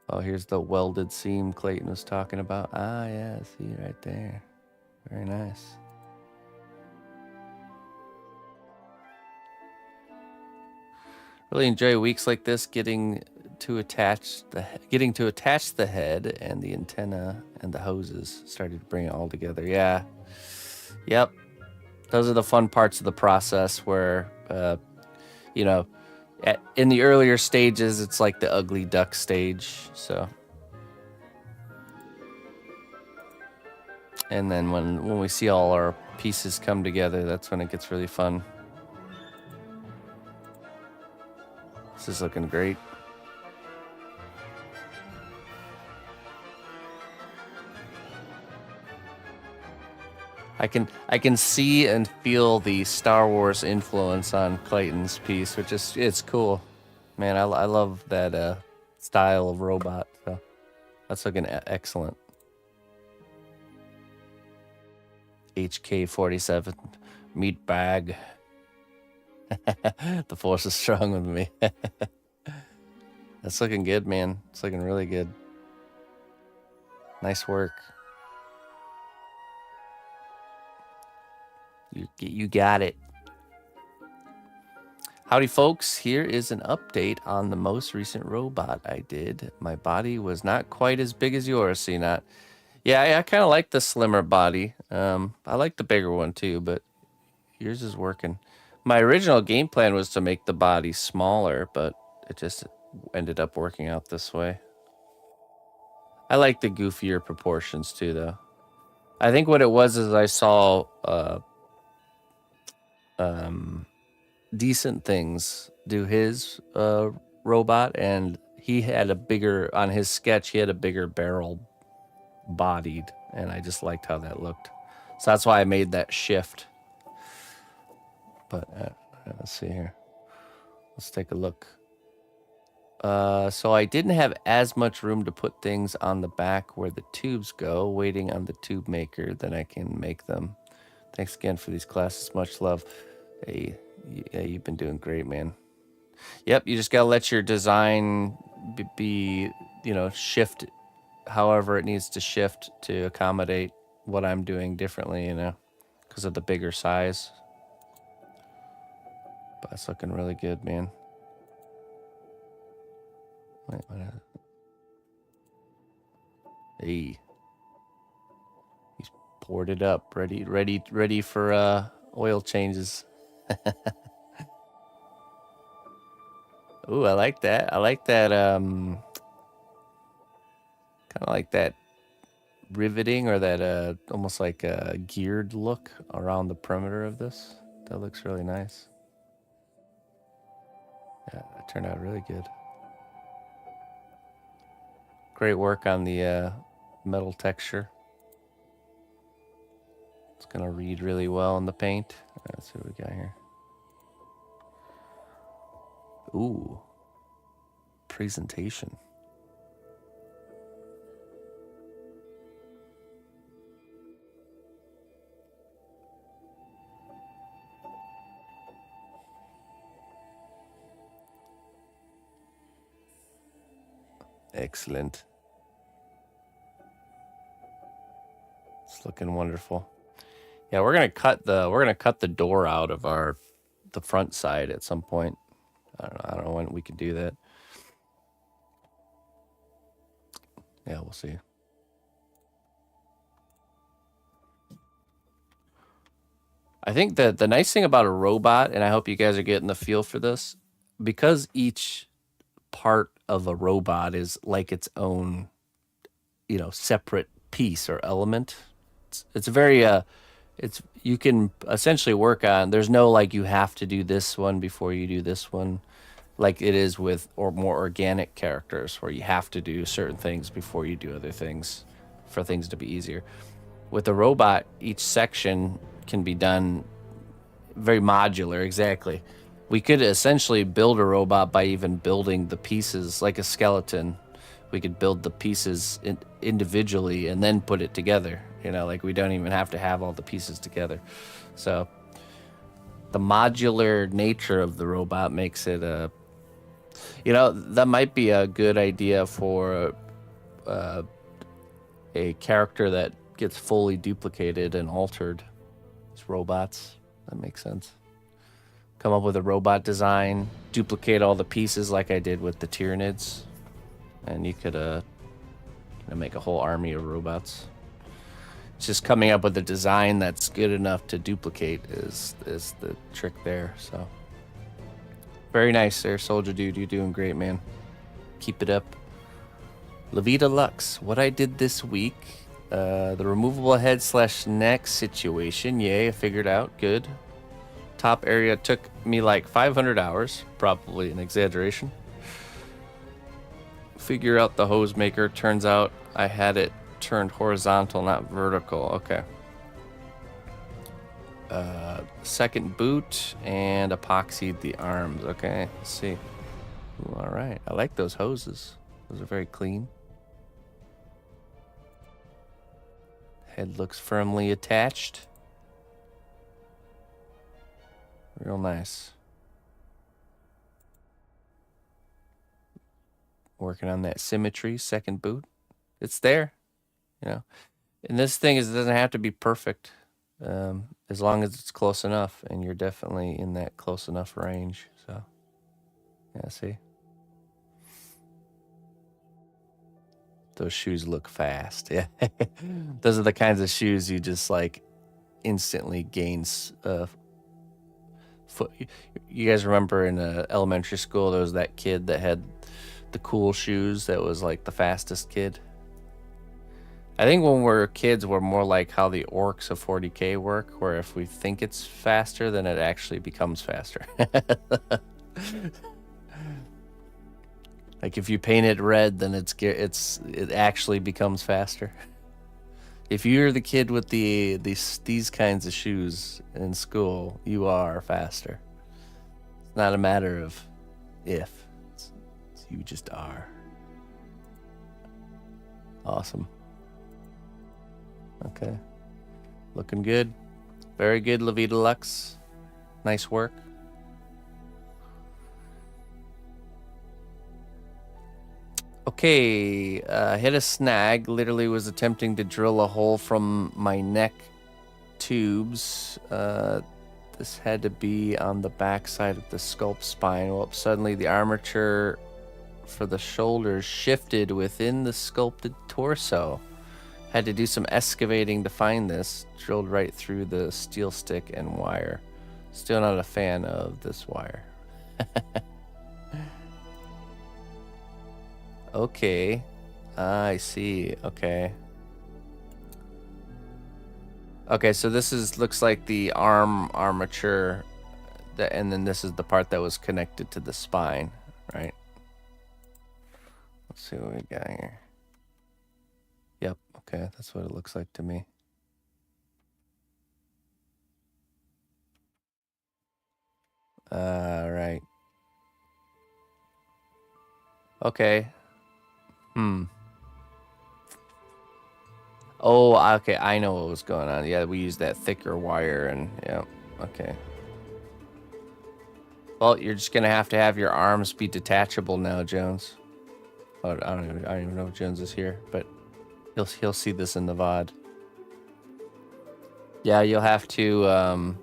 Oh, here's the welded seam Clayton was talking about. Ah, yeah, see right there. Very nice. Really enjoy weeks like this, getting to attach the head and the antenna and the hoses. Started to bring it all together. Yeah. Yep. Those are the fun parts of the process where, you know, in the earlier stages, it's like the ugly duck stage. So, and then when we see all our pieces come together, that's when it gets really fun. This is looking great. I can see and feel the Star Wars influence on Clayton's piece, which is it's cool, man. I love that style of robot. So that's looking excellent. HK-47 meat bag. The force is strong with me. That's looking good, man. It's looking really good. Nice work. You got it. Howdy, folks. Here is an update on the most recent robot I did. My body was not quite as big as yours, CNOT. Yeah, I kind of like the slimmer body. I like the bigger one too, but yours is working. My original game plan was to make the body smaller, but it just ended up working out this way. I like the goofier proportions too, though. I think what it was is I saw Decent Things do his robot, and he had a bigger, on his sketch, he had a bigger barrel bodied, and I just liked how that looked. So that's why I made that shift. But let's see here. Let's take a look. So I didn't have as much room to put things on the back where the tubes go, waiting on the tube maker, then I can make them. Thanks again for these classes. Much love. Hey, yeah, you've been doing great, man. Yep, you just gotta let your design be shift however it needs to shift to accommodate what I'm doing differently, because of the bigger size. But it's looking really good, man. Wait, hey, he's poured it up, ready for oil changes. Ooh, I like that. I like that. Kind of like that riveting, or that almost like a geared look around the perimeter of this. That looks really nice. Yeah, it turned out really good. Great work on the metal texture. It's gonna read really well in the paint. Let's see what we got here. Ooh, presentation. Excellent. It's looking wonderful. Yeah, we're gonna cut the door out of the front side at some point. I don't know when we can do that. Yeah, we'll see. I think that the nice thing about a robot, and I hope you guys are getting the feel for this, because each part of a robot is like its own, separate piece or element. It's very you can essentially work on. There's no like you have to do this one before you do this one, like it is with more organic characters where you have to do certain things before you do other things for things to be easier. With a robot, each section can be done very modular, exactly. We could essentially build a robot by even building the pieces like a skeleton. We could build the pieces individually and then put it together. You know, like we don't even have to have all the pieces together. So the modular nature of the robot makes it you know, that might be a good idea for a character that gets fully duplicated and altered. It's robots. That makes sense. Come up with a robot design, duplicate all the pieces like I did with the Tyranids, and you could make a whole army of robots. It's just coming up with a design that's good enough to duplicate is the trick there. So very nice there, Soldier Dude. You're doing great, man. Keep it up. Levita Lux, what I did this week, the removable head / neck situation. Yay, I figured out. Good. Top area took me like 500 hours, probably an exaggeration. Figure out the hose maker. Turns out I had it turned horizontal, not vertical. Okay. Second boot and epoxied the arms. Okay, let's see. Ooh, all right, I like those hoses. Those are very clean. Head looks firmly attached. Real nice. Working on that symmetry. Second boot. It's there, you know. And this thing is, it doesn't have to be perfect, as long as it's close enough, and you're definitely in that close enough range. So, yeah, see. Those shoes look fast. Yeah, those are the kinds of shoes you just like instantly gains foot. You guys remember in elementary school there was that kid that had the cool shoes that was like the fastest kid? I think when we're kids we're more like how the orcs of 40k work, where if we think it's faster then it actually becomes faster. Like if you paint it red then it actually becomes faster. If you're the kid with these kinds of shoes in school, you are faster. It's not a matter of if. You just are. Awesome. Okay. Looking good. Very good, Levita Lux. Nice work. Okay, hit a snag. Literally was attempting to drill a hole from my neck tubes. This had to be on the back side of the sculpt spine. Well, suddenly the armature for the shoulders shifted within the sculpted torso. Had to do some excavating to find this. Drilled right through the steel stick and wire. Still not a fan of this wire. Okay. I see. Okay. Okay, so this looks like the arm armature, and then this is the part that was connected to the spine, right? Let's see what we got here. Yep, okay, that's what it looks like to me. Right. Okay. Oh, okay, I know what was going on. Yeah, we used that thicker wire, and yeah, okay. Well, you're just gonna have to have your arms be detachable now, Jones. Oh, I don't even know if Jones is here, but he'll see this in the VOD. Yeah, you'll have to.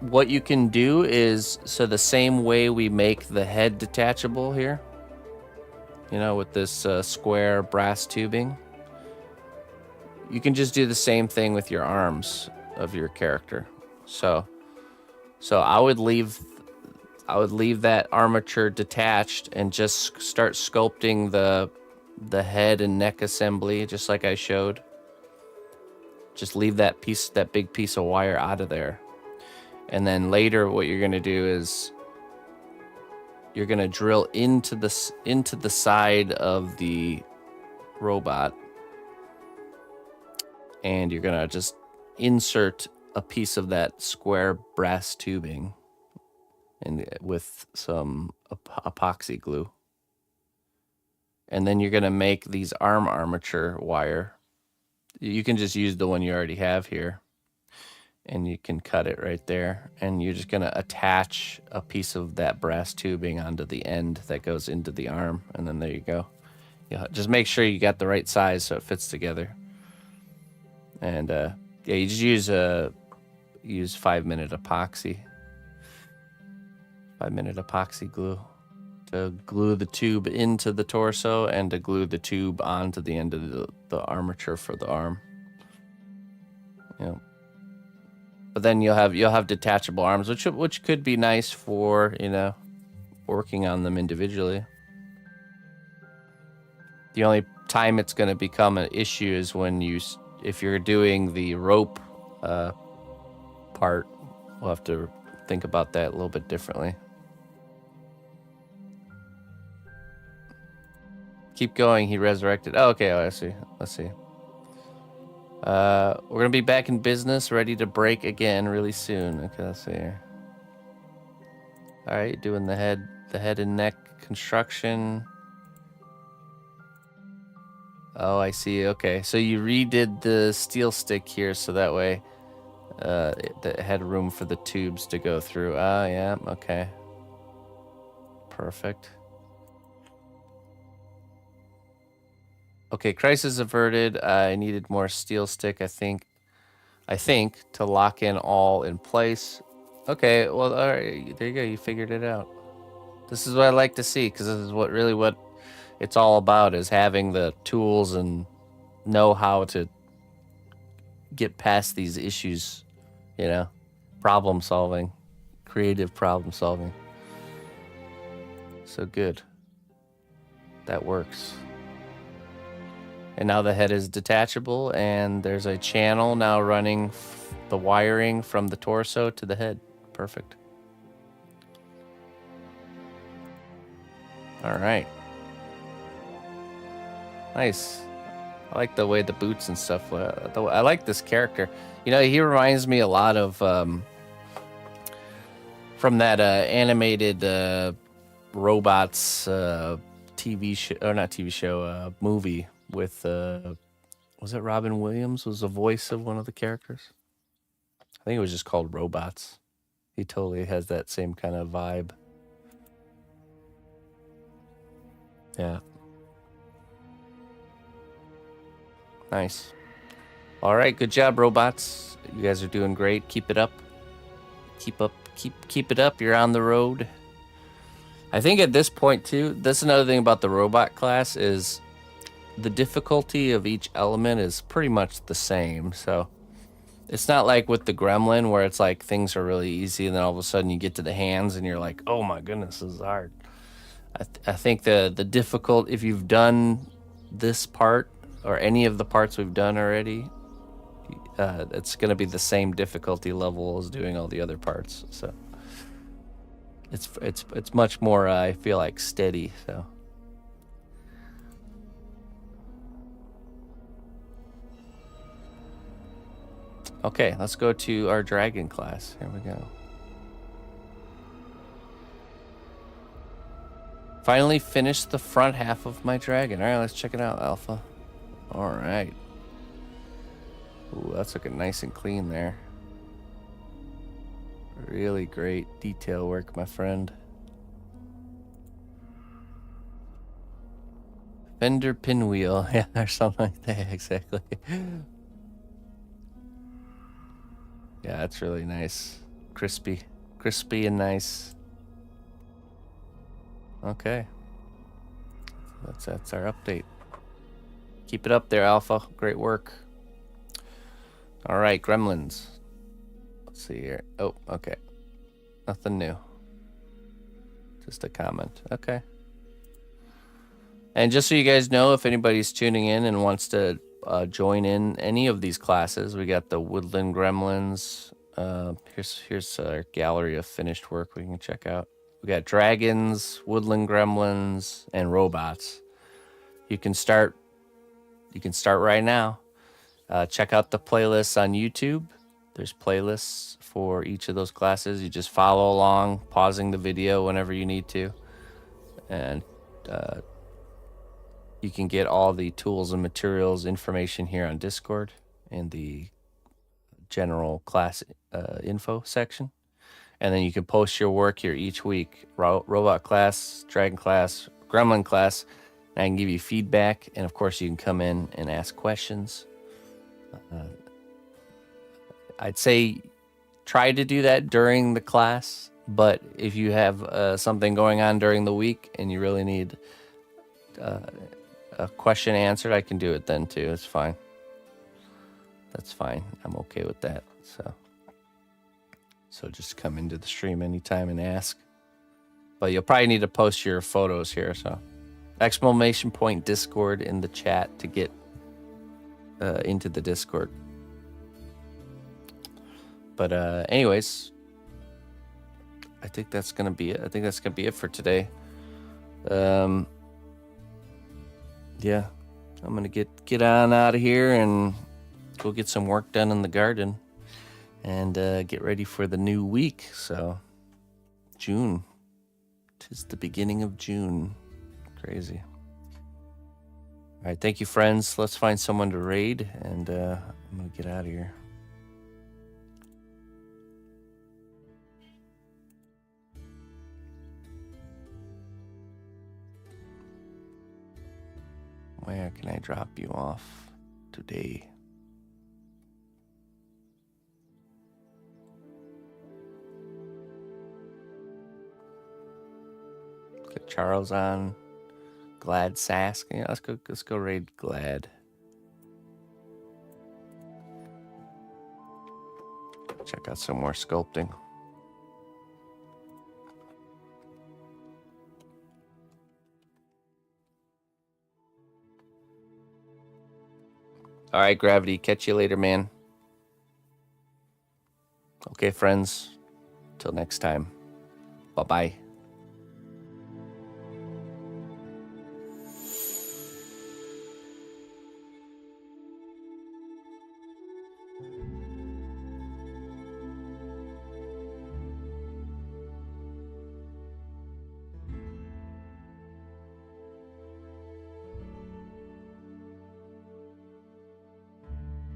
What you can do is, so the same way we make the head detachable here, you know, with this square brass tubing, you can just do the same thing with your arms of your character. So I would leave that armature detached and just start sculpting the head and neck assembly, just like I showed. Just leave that big piece of wire out of there. And then later what you're going to do is you're going to drill into the side of the robot, and you're going to just insert a piece of that square brass tubing and with some epoxy glue. And then you're going to make these arm armature wire. You can just use the one you already have here. And you can cut it right there. And you're just going to attach a piece of that brass tubing onto the end that goes into the arm. And then there you go. Yeah, just make sure you got the right size so it fits together. And yeah, you just use 5-minute epoxy. 5-minute epoxy glue to glue the tube into the torso and to glue the tube onto the end of the armature for the arm. Yeah. But then you'll have detachable arms, which could be nice for, you know, working on them individually. The only time it's going to become an issue is when if you're doing the rope part. We'll have to think about that a little bit differently. Keep going. He resurrected. Oh, okay. Oh, I see. Let's see. We're gonna be back in business, ready to break again really soon. Okay, let's see here. All right, doing the head and neck construction. Oh, I see. Okay, so you redid the steel stick here, so that way it had room for the tubes to go through. Oh, yeah. Okay. Perfect. Okay, crisis averted. I needed more steel stick, I think, to lock in all in place. Okay, well, all right, there you go. You figured it out. This is what I like to see, because this is what it's all about, is having the tools and know how to get past these issues, you know, problem solving, creative problem solving. So good. That works. And now the head is detachable, and there's a channel now running the wiring from the torso to the head. Perfect. All right. Nice. I like the way the boots and stuff. I like this character. You know, he reminds me a lot of from that animated robots TV show, or not TV show, movie with was it Robin Williams was the voice of one of the characters? I think it was just called Robots. He totally has that same kind of vibe. Yeah. Nice. All right, good job, robots. You guys are doing great. Keep it up. Keep it up. You're on the road. I think at this point too, that's another thing about the robot class is the difficulty of each element is pretty much the same. So it's not like with the gremlin where it's like things are really easy and then all of a sudden you get to the hands and you're like, oh my goodness, this is hard. I think the difficult, if you've done this part or any of the parts we've done already, it's going to be the same difficulty level as doing all the other parts. So it's much more, I feel like, steady. So. Okay, let's go to our dragon class. Here we go. Finally finished the front half of my dragon. All right, let's check it out, Alpha. All right. Ooh, that's looking nice and clean there. Really great detail work, my friend. Fender pinwheel. Yeah, or something like that, exactly. Yeah, that's really nice. Crispy and nice. Okay. That's our update. Keep it up there, Alpha. Great work. All right, gremlins. Let's see here. Oh, okay. Nothing new. Just a comment. Okay. And just so you guys know, if anybody's tuning in and wants to join in any of these classes, we got the woodland gremlins. Here's our gallery of finished work we can check out. We got dragons, woodland gremlins, and robots. You can start right now. Check out the playlists on YouTube. There's playlists for each of those classes. You just follow along, pausing the video whenever you need to. And you can get all the tools and materials information here on Discord in the general class info section. And then you can post your work here each week. Robot class, dragon class, gremlin class. And I can give you feedback. And of course, you can come in and ask questions. I'd say try to do that during the class. But if you have something going on during the week and you really need a question answered, I can do it then too. It's fine. That's fine. I'm okay with that. So just come into the stream anytime and ask. But you'll probably need to post your photos here. So exclamation point Discord in the chat to get into the Discord. But anyways, I think that's gonna be it. I think that's gonna be it for today. Yeah, I'm gonna get on out of here and go get some work done in the garden and get ready for the new week. So June, 'tis the beginning of June. Crazy. All right, thank you, friends. Let's find someone to raid, and I'm gonna get out of here. Where can I drop you off today? Got Charles on. Glad Sask. Yeah, let's go raid Glad. Check out some more sculpting. All right, Gravity. Catch you later, man. Okay, friends. Till next time. Bye-bye.